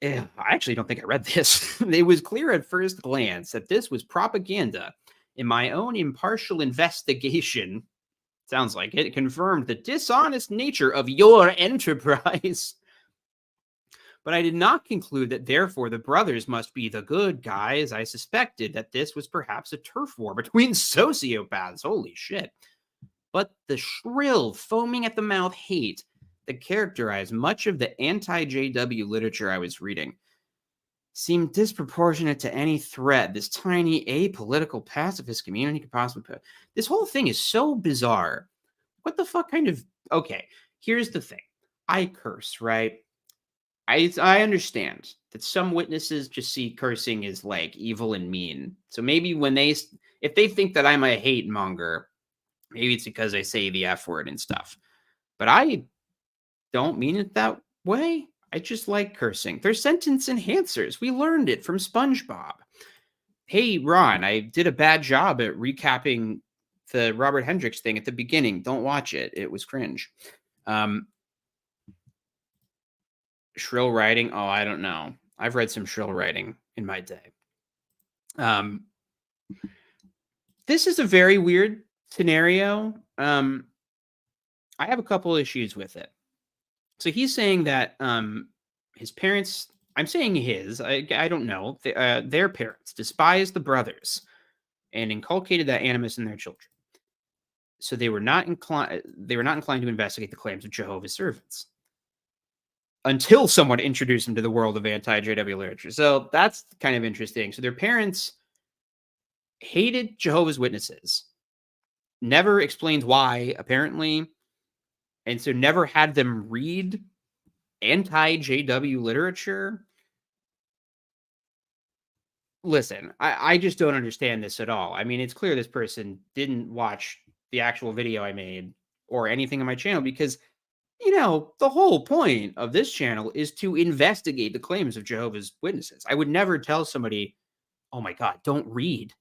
I actually don't think I read this. It was clear at first glance that this was propaganda. In my own impartial investigation, sounds like it confirmed the dishonest nature of your enterprise. But I did not conclude that therefore the brothers must be the good guys. I suspected that this was perhaps a turf war between sociopaths. Holy shit. But the shrill, foaming at the mouth hate that characterized much of the anti-JW literature I was reading seemed disproportionate to any threat this tiny apolitical pacifist community could possibly put. This whole thing is so bizarre. What the fuck kind of... Okay, here's the thing. I curse, right? I understand that some witnesses just see cursing as like evil and mean. So maybe if they think that I'm a hate monger, maybe it's because I say the F word and stuff. But I don't mean it that way. I just like cursing. They're sentence enhancers. We learned it from SpongeBob. Hey, Ron, I did a bad job at recapping the Robert Hendricks thing at the beginning. Don't watch it. It was cringe. Shrill writing. Oh, I don't know. I've read some shrill writing in my day. This is a very weird scenario. I have a couple issues with it. So he's saying that his parents, I'm saying his, I don't know, their parents despised the brothers and inculcated that animus in their children. So they were not inclined to investigate the claims of Jehovah's servants until someone introduced them to the world of anti-JW literature. So that's kind of interesting. So their parents hated Jehovah's Witnesses, never explained why, apparently, and so never had them read anti-JW literature. Listen, I just don't understand this at all. I mean, it's clear this person didn't watch the actual video I made or anything on my channel because, you know, the whole point of this channel is to investigate the claims of Jehovah's Witnesses. I would never tell somebody, oh my God, don't read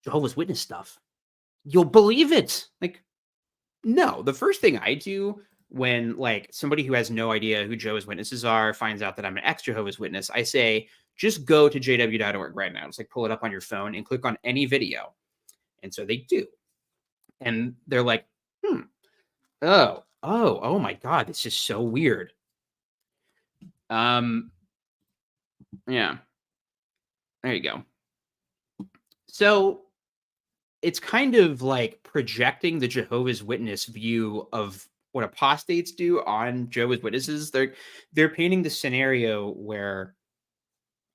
Jehovah's Witness stuff. You'll believe it. Like, no, the first thing I do when like somebody who has no idea who Jehovah's Witnesses are finds out that I'm an ex-Jehovah's Witness, I say, just go to jw.org right now. Just like pull it up on your phone and click on any video. And so they do. And they're like, oh my God, this is so weird. Yeah. There you go. So it's kind of like projecting the Jehovah's Witness view of what apostates do on Jehovah's Witnesses. They're painting the scenario where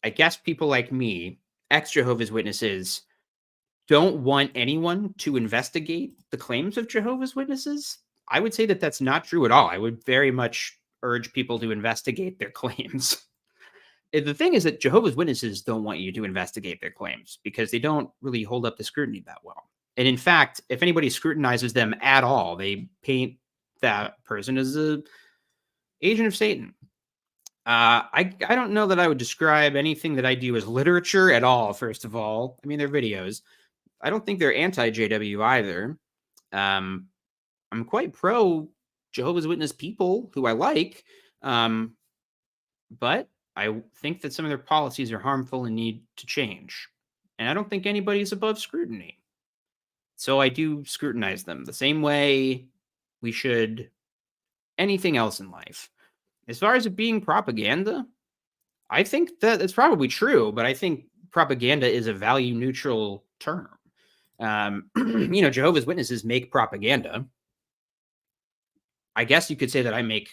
I guess people like me, ex-Jehovah's Witnesses, don't want anyone to investigate the claims of Jehovah's Witnesses. I would say that that's not true at all. I would very much urge people to investigate their claims. The thing is that Jehovah's Witnesses don't want you to investigate their claims because they don't really hold up to scrutiny that well. And in fact, if anybody scrutinizes them at all, they paint that person as an agent of Satan. I don't know that I would describe anything that I do as literature at all, first of all. I mean, they're videos. I don't think they're anti-JW either. I'm quite pro Jehovah's Witness people who I like. But I think that some of their policies are harmful and need to change. And I don't think anybody's above scrutiny. So I do scrutinize them the same way we should anything else in life. As far as it being propaganda, I think that it's probably true, but I think propaganda is a value neutral term. Jehovah's Witnesses make propaganda. I guess you could say that I make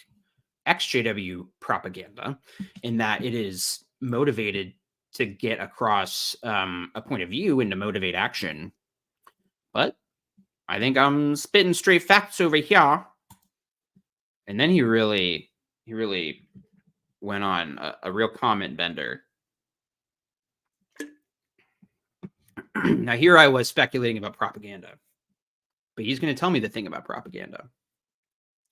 XJW propaganda in that it is motivated to get across a point of view and to motivate action. But I think I'm spitting straight facts over here. And then he really went on a real comment bender. Now, here I was speculating about propaganda, but he's going to tell me the thing about propaganda.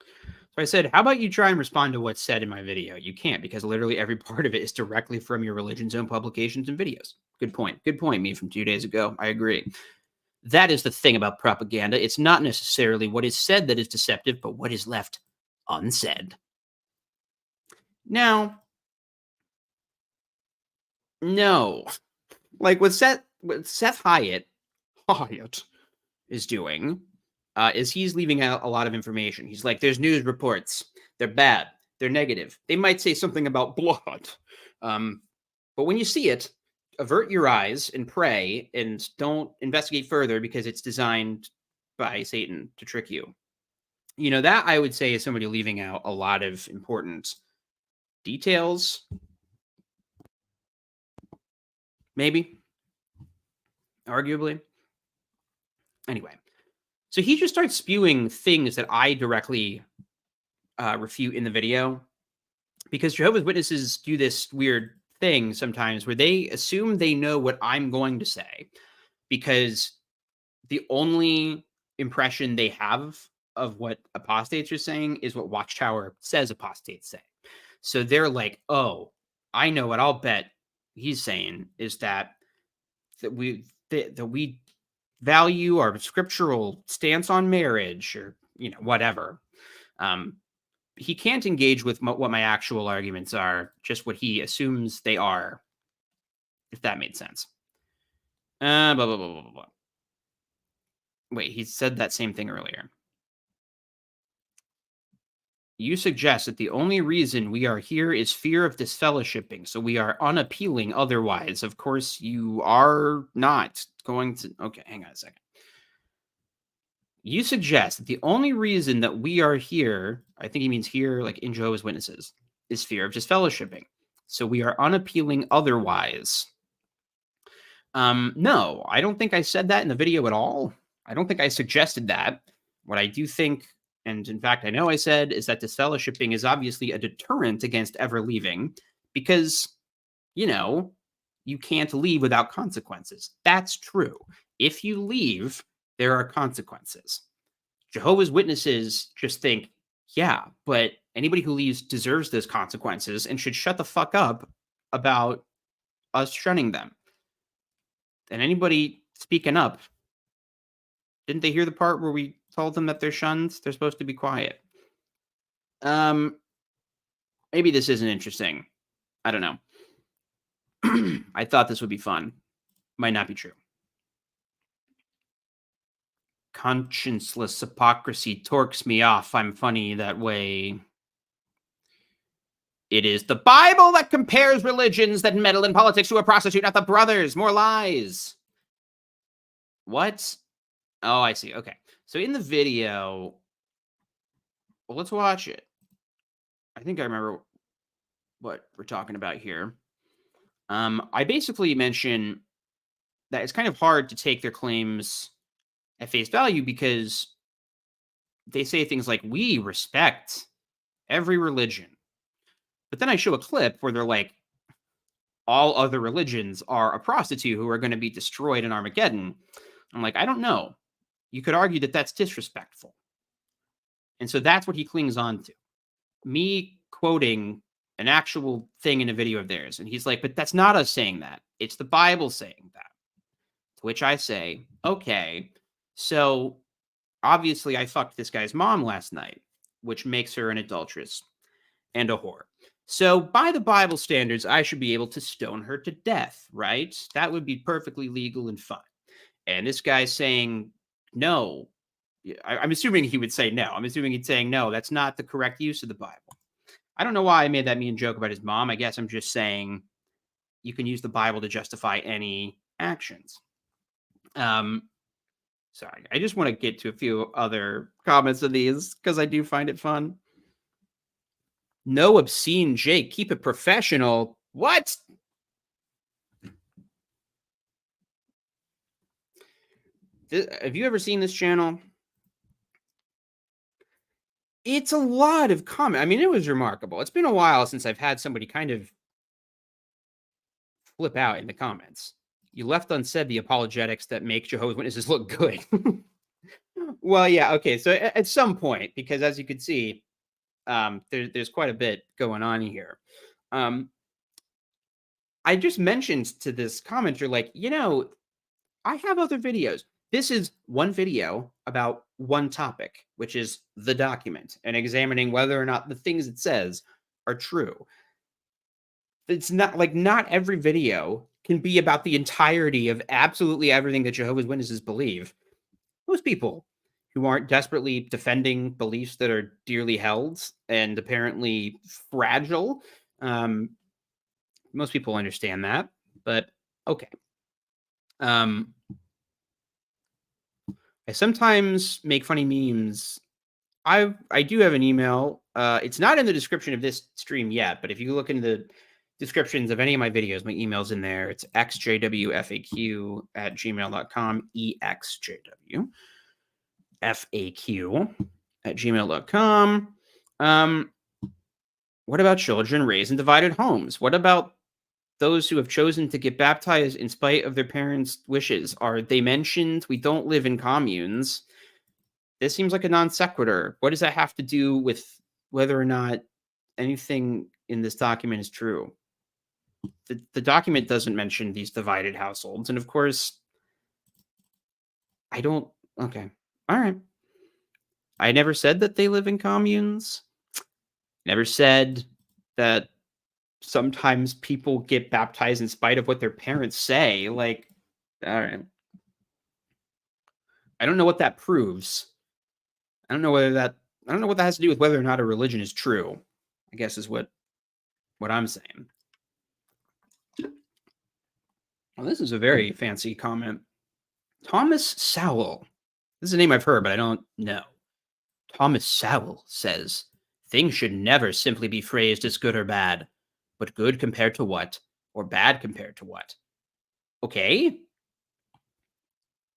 So I said, how about you try and respond to what's said in my video? You can't, because literally every part of it is directly from your religion's own publications and videos. Good point. Good point, me from 2 days ago. I agree. That is the thing about propaganda. It's not necessarily what is said that is deceptive, but what is left unsaid. Now, no. Like what Seth Hyatt is doing is he's leaving out a lot of information. He's like, there's news reports. They're bad. They're negative. They might say something about blood. But when you see it, avert your eyes and pray and don't investigate further because it's designed by Satan to trick you. That I would say is somebody leaving out a lot of important details. Maybe. Arguably. Anyway. So he just starts spewing things that I directly refute in the video. Because Jehovah's Witnesses do this weird thing sometimes where they assume they know what I'm going to say. Because the only impression they have of what apostates are saying is what Watchtower says apostates say. So they're like, oh, I know what I'll bet he's saying is that we value our scriptural stance on marriage or, whatever. He can't engage with what my actual arguments are, just what he assumes they are, if that made sense. Blah, blah, blah, blah, blah, blah. Wait, he said that same thing earlier. You suggest that the only reason we are here is fear of disfellowshipping, so we are unappealing otherwise. Of course, you are not going to... Okay, hang on a second. You suggest that the only reason that we are here, I think he means here, like in Jehovah's Witnesses, is fear of disfellowshipping. So we are unappealing otherwise. No, I don't think I said that in the video at all. I don't think I suggested that. What I do think, and in fact, I know I said, is that disfellowshipping is obviously a deterrent against ever leaving because, you can't leave without consequences. That's true. If you leave, there are consequences. Jehovah's Witnesses just think, yeah, but anybody who leaves deserves those consequences and should shut the fuck up about us shunning them. And anybody speaking up, didn't they hear the part where we told them that they're shunned? They're supposed to be quiet. Maybe this isn't interesting. I don't know. I thought this would be fun. Might not be true. Conscienceless hypocrisy torques me off. I'm funny that way. It is the Bible that compares religions that meddle in politics to a prostitute, not the brothers. More lies. What? Oh, I see. Okay. So in the video, well, let's watch it. I think I remember what we're talking about here. I basically mention that it's kind of hard to take their claims at face value because they say things like, we respect every religion. But then I show a clip where they're like, all other religions are a prostitute who are going to be destroyed in Armageddon. I'm like, I don't know. You could argue that that's disrespectful. And so that's what he clings on to. Me quoting an actual thing in a video of theirs. And he's like, but that's not us saying that. It's the Bible saying that. To which I say, okay, so obviously I fucked this guy's mom last night, which makes her an adulteress and a whore. So by the Bible standards, I should be able to stone her to death, right? That would be perfectly legal and fine. And this guy's saying, no, I'm assuming he would say no. I'm assuming he's saying no, that's not the correct use of the Bible. I don't know why I made that mean joke about his mom. I guess I'm just saying you can use the Bible to justify any actions. Sorry, I just want to get to a few other comments of these because I do find it fun. No obscene Jake, keep it professional. What? Have you ever seen this channel? It's a lot of comment. I mean, it was remarkable. It's been a while since I've had somebody kind of flip out in the comments. You left unsaid the apologetics that make Jehovah's Witnesses look good. Well, yeah, okay. So at some point, because as you can see, there's quite a bit going on here. I just mentioned to this commenter, like, I have other videos. This is one video about one topic, which is the document and examining whether or not the things it says are true. It's not like not every video can be about the entirety of absolutely everything that Jehovah's Witnesses believe. Most people who aren't desperately defending beliefs that are dearly held and apparently fragile, most people understand that, but okay. I sometimes make funny memes. I do have an email. It's not in the description of this stream yet, but if you look in the descriptions of any of my videos, my email's in there. It's xjwfaq@gmail.com, exjwfaq@gmail.com. What about children raised in divided homes? What about those who have chosen to get baptized in spite of their parents' wishes? Are they mentioned? We don't live in communes. This seems like a non sequitur. What does that have to do with whether or not anything in this document is true? The document doesn't mention these divided households. And of course, I don't. Okay. All right. I never said that they live in communes. Never said that sometimes people get baptized in spite of what their parents say. Like, all right. I don't know what that proves. I don't know what that has to do with whether or not a religion is true, I guess is what I'm saying. Well, this is a very fancy comment. Thomas Sowell. This is a name I've heard, but I don't know. Thomas Sowell says, things should never simply be phrased as good or bad, but good compared to what, or bad compared to what. Okay.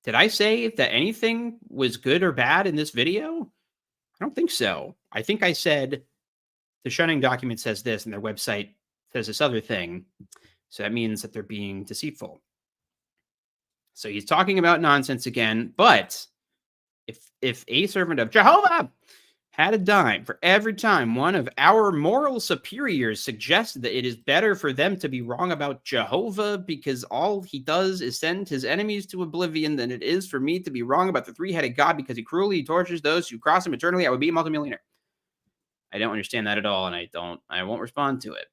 Did I say that anything was good or bad in this video? I don't think so. I think I said the shunning document says this and their website says this other thing. So that means that they're being deceitful. So he's talking about nonsense again. But if a servant of Jehovah had a dime for every time one of our moral superiors suggested that it is better for them to be wrong about Jehovah because all he does is send his enemies to oblivion than it is for me to be wrong about the three-headed God because he cruelly tortures those who cross him eternally, I would be a multimillionaire. I don't understand that at all, and I won't respond to it.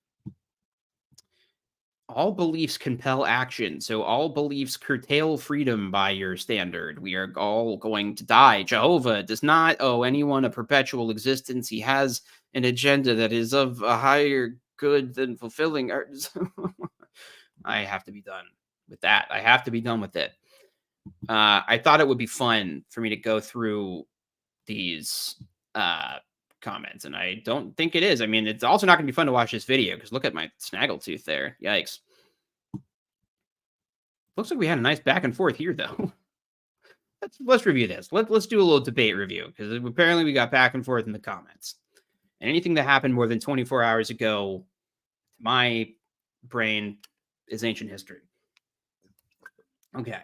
All beliefs compel action, so all beliefs curtail freedom by your standard. We are all going to die. Jehovah does not owe anyone a perpetual existence. He has an agenda that is of a higher good than fulfilling ours. I have to be done with that. I have to be done with it. I thought it would be fun for me to go through these comments, and I don't think it is. I mean, it's also not going to be fun to watch this video because look at my snaggletooth there. Yikes. Looks like we had a nice back and forth here, though. Let's review this. Let's do a little debate review because apparently we got back and forth in the comments. And anything that happened more than 24 hours ago, my brain is ancient history. Okay.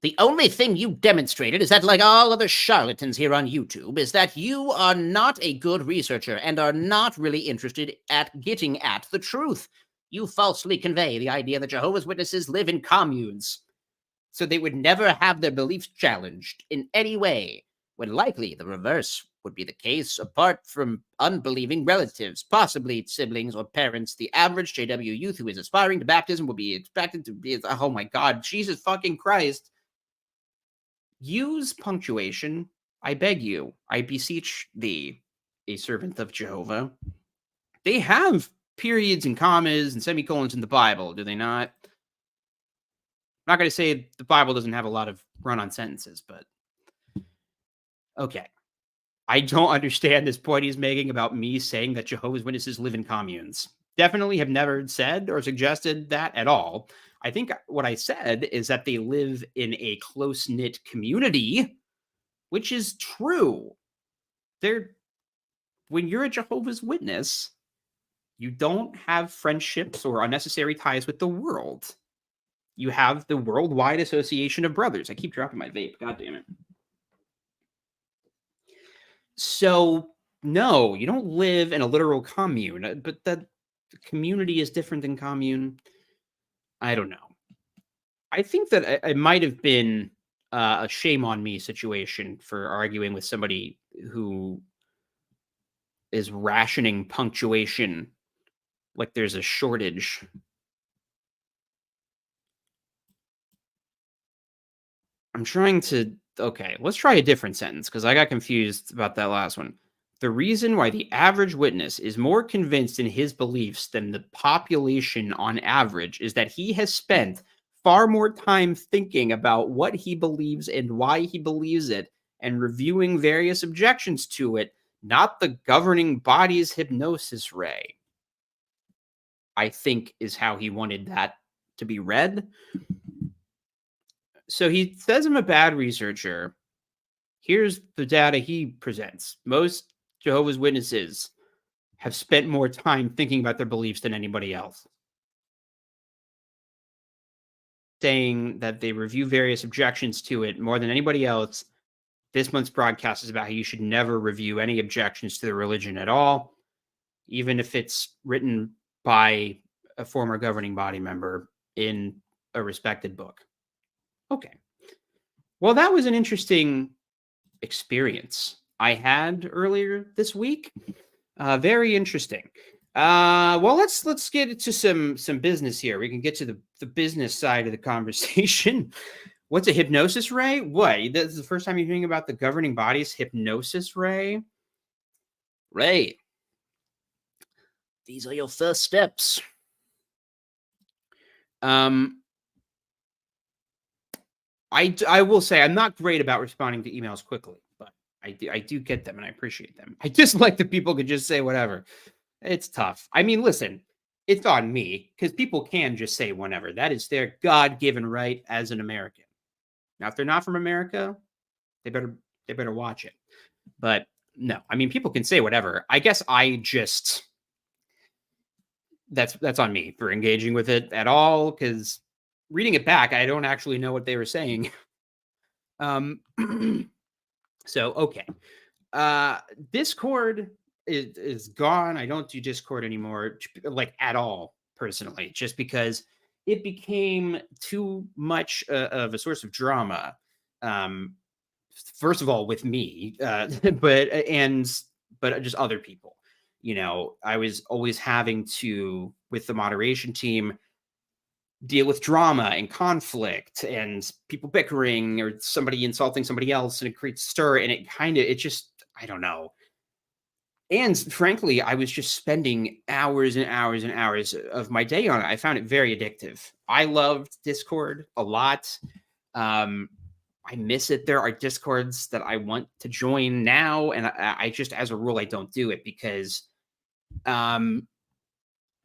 The only thing you demonstrated is that, like all other charlatans here on YouTube, is that you are not a good researcher and are not really interested at getting at the truth. You falsely convey the idea that Jehovah's Witnesses live in communes, so they would never have their beliefs challenged in any way, when likely the reverse would be the case. Apart from unbelieving relatives, possibly siblings or parents, the average JW youth who is aspiring to baptism would be expected to be, oh my God, Jesus fucking Christ. use punctuation. I beg you, I beseech thee, a servant of Jehovah. They have periods and commas and semicolons in the Bible, do they not? I'm not going to say the Bible doesn't have a lot of run-on sentences, but okay. I don't understand this point he's making about me saying that Jehovah's Witnesses live in communes. Definitely have never said or suggested that at all. I think what I said is that they live in a close-knit community, which is true. When you're a Jehovah's Witness, you don't have friendships or unnecessary ties with the world. You have the Worldwide Association of Brothers. I keep dropping my vape. God damn it. So, no, you don't live in a literal commune, but the community is different than commune. I don't know. I think that it might have been a shame on me situation for arguing with somebody who is rationing punctuation like there's a shortage. I'm trying to. Okay, let's try a different sentence because I got confused about that last one. The reason why the average witness is more convinced in his beliefs than the population on average is that he has spent far more time thinking about what he believes and why he believes it and reviewing various objections to it, not the governing body's hypnosis ray. I think is how he wanted that to be read. So he says I'm a bad researcher. Here's the data he presents. Most Jehovah's Witnesses have spent more time thinking about their beliefs than anybody else. Saying that they review various objections to it more than anybody else. This month's broadcast is about how you should never review any objections to the religion at all, even if it's written by a former governing body member in a respected book. Okay. Well, that was an interesting experience I had earlier this week. Very interesting. Well, let's get into some business here. We can get to the business side of the conversation. What's a hypnosis ray? What? This is the first time you're hearing about the governing body's hypnosis ray? Ray, These are your first steps. I will say I'm not great about responding to emails quickly, but I do get them and I appreciate them. I just like that people could just say whatever. It's tough. I mean, listen, it's on me because people can just say whatever. That is their God-given right as an American. Now, if they're not from America, they better watch it. But no, I mean, people can say whatever. I guess that's on me for engaging with it at all because reading it back, I don't actually know what they were saying. So okay. Discord is gone. I don't do Discord anymore, like at all, personally, just because it became too much of a source of drama. First of all, with me, but just other people. You know, I was always having to, with the moderation team, deal with drama and conflict and people bickering or somebody insulting somebody else, and it creates stir, and it just, I don't know. And frankly, I was just spending hours and hours and hours of my day on it. I found it very addictive. I loved Discord a lot. I miss it. There are Discords that I want to join now, and I just, as a rule, I don't do it because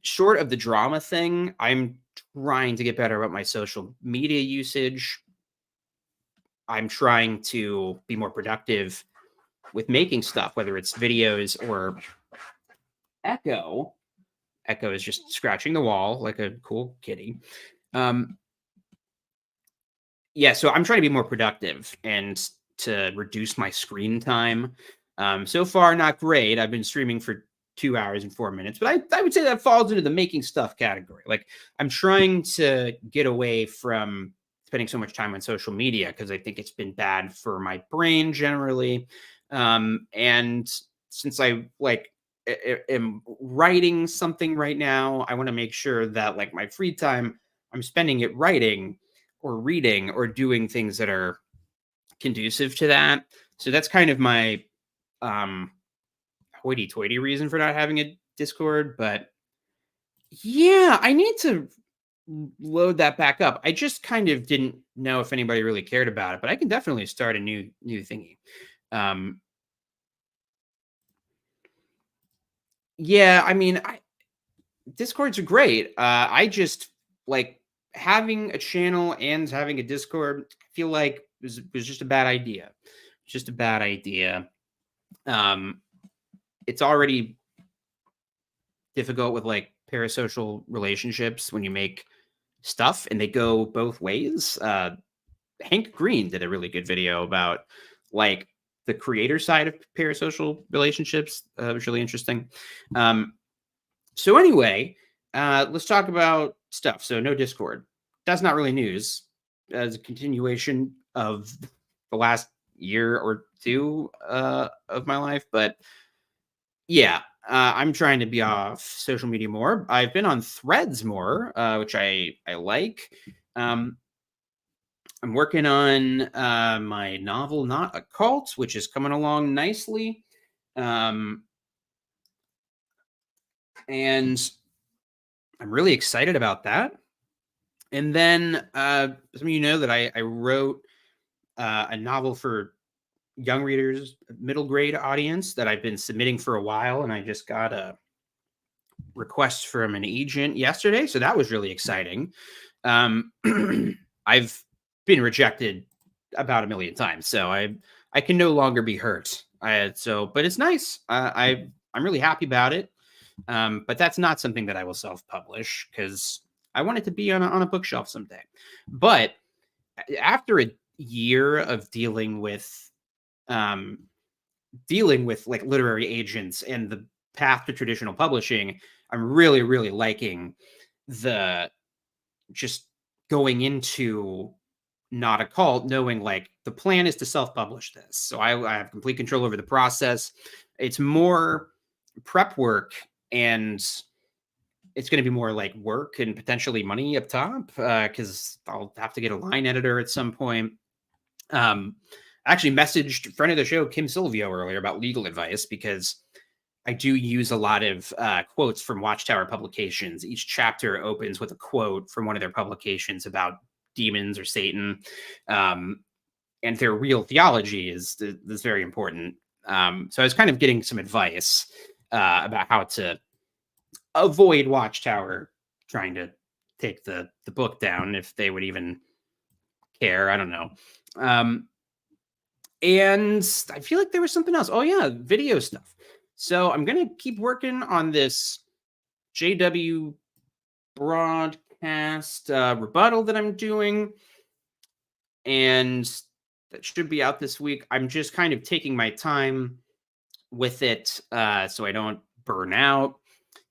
short of the drama thing, I'm trying to get better about my social media usage. I'm trying to be more productive with making stuff, whether it's videos or Echo. Echo is just scratching the wall like a cool kitty. Yeah, so I'm trying to be more productive and to reduce my screen time. So far, not great. I've been streaming for 2 hours and 4 minutes, but I would say that falls into the making stuff category. Like, I'm trying to get away from spending so much time on social media because I think it's been bad for my brain generally. And since I am writing something right now, I want to make sure that like my free time, I'm spending it writing or reading or doing things that are conducive to that. So that's kind of my hoity-toity reason for not having a Discord. But yeah, I need to load that back up. I just kind of didn't know if anybody really cared about it, but I can definitely start a new thingy. Yeah, I mean, Discords are great. I just like having a channel and having a Discord. I feel like was just a bad idea. Just a bad idea. It's already difficult with like parasocial relationships when you make stuff and they go both ways. Hank Green did a really good video about like the creator side of parasocial relationships. It was really interesting. So anyway, let's talk about stuff. So no Discord. That's not really news. As a continuation of the last year or two of my life, but yeah, I'm trying to be off social media more. I've been on Threads more, which I like. I'm working on my novel, Not a Cult, which is coming along nicely. And I'm really excited about that. And then some of you know that I wrote a novel for young readers, middle grade audience that I've been submitting for a while. And I just got a request from an agent yesterday. So that was really exciting. I've been rejected about a million times. So I can no longer be hurt. But it's nice. I'm really happy about it. But that's not something that I will self-publish because I want it to be on a bookshelf someday. But after a year of dealing with like literary agents and the path to traditional publishing, I'm really, really liking the just going into Not a Cult, knowing like the plan is to self-publish this. So I have complete control over the process. It's more prep work and it's going to be more like work and potentially money up top because I'll have to get a line editor at some point. I actually messaged a friend of the show, Kim Silvio, earlier about legal advice because I do use a lot of quotes from Watchtower publications. Each chapter opens with a quote from one of their publications about demons or Satan. And their real theology is very important. So I was kind of getting some advice about how to avoid Watchtower trying to take the book down, if they would even care. I don't know. And I feel like there was something else. Oh yeah, video stuff. So I'm going to keep working on this JW broadcast rebuttal that I'm doing. And that should be out this week. I'm just kind of taking my time with it so I don't burn out.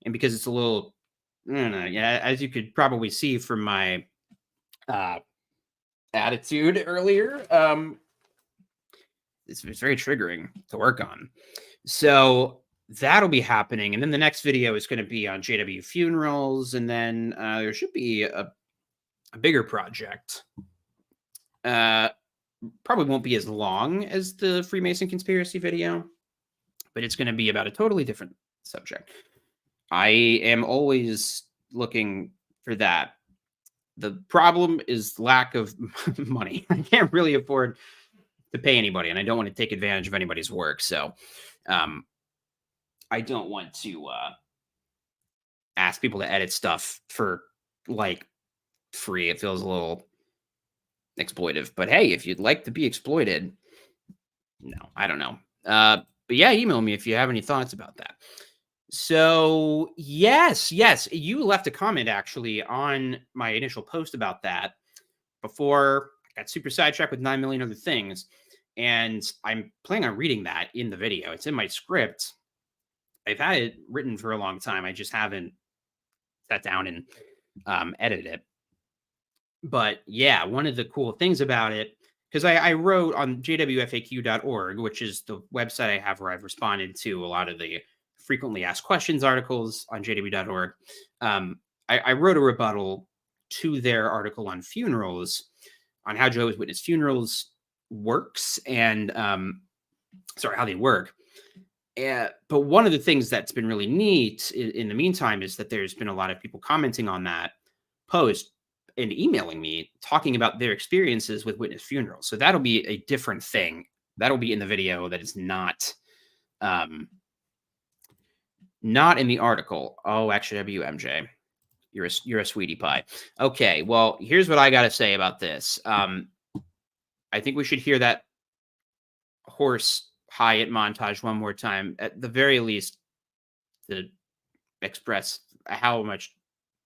And because it's a little, I don't know, yeah, as you could probably see from my attitude earlier, it's very triggering to work on. So that'll be happening. And then the next video is going to be on JW funerals. And then there should be a bigger project. Probably won't be as long as the Freemason conspiracy video, but it's going to be about a totally different subject. I am always looking for that. The problem is lack of money. I can't really afford to pay anybody, and I don't want to take advantage of anybody's work. So I don't want to ask people to edit stuff for like free. It feels a little exploitive. But hey, if you'd like to be exploited, no, I don't know. But yeah, email me if you have any thoughts about that. So yes, you left a comment actually on my initial post about that before I got super sidetracked with 9 million other things. And I'm planning on reading that in the video. It's in my script. I've had it written for a long time. I just haven't sat down and edited it. But yeah, one of the cool things about it, because I wrote on jwfaq.org, which is the website I have where I've responded to a lot of the frequently asked questions articles on jw.org. I wrote a rebuttal to their article on funerals, on how Jehovah's Witness funerals works and how they work. But one of the things that's been really neat in the meantime is that there's been a lot of people commenting on that post and emailing me talking about their experiences with witness funerals. So that'll be a different thing. That'll be in the video that is not in the article. Oh, actually, WMJ, you're a sweetie pie. Okay, well, here's what I got to say about this. I think we should hear that horse Hyatt montage one more time, at the very least, to express how much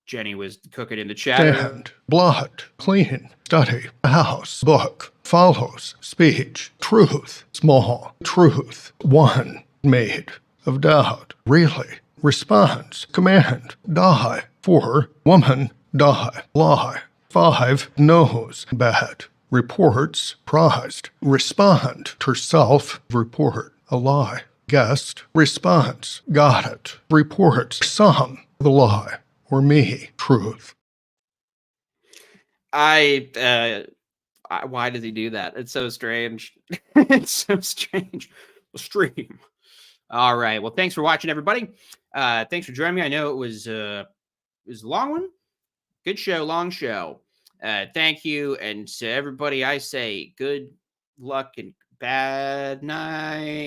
Jenny was cooking in the chat room. Stand, blood, clean, study, house, book, follows, speech, truth, small, truth, one, made, of doubt, really, response, command, die, for, woman, die, lie, 5, knows, bad, reports, prized, respond, herself, report, a lie, guessed, response, got it, report, some, the lie, or me, truth. Why does he do that? It's so strange. It's so strange. Stream. All right. Well, thanks for watching, everybody. Thanks for joining me. I know it was a long one. Good show, long show. Thank you. And to everybody, I say good luck and bad night.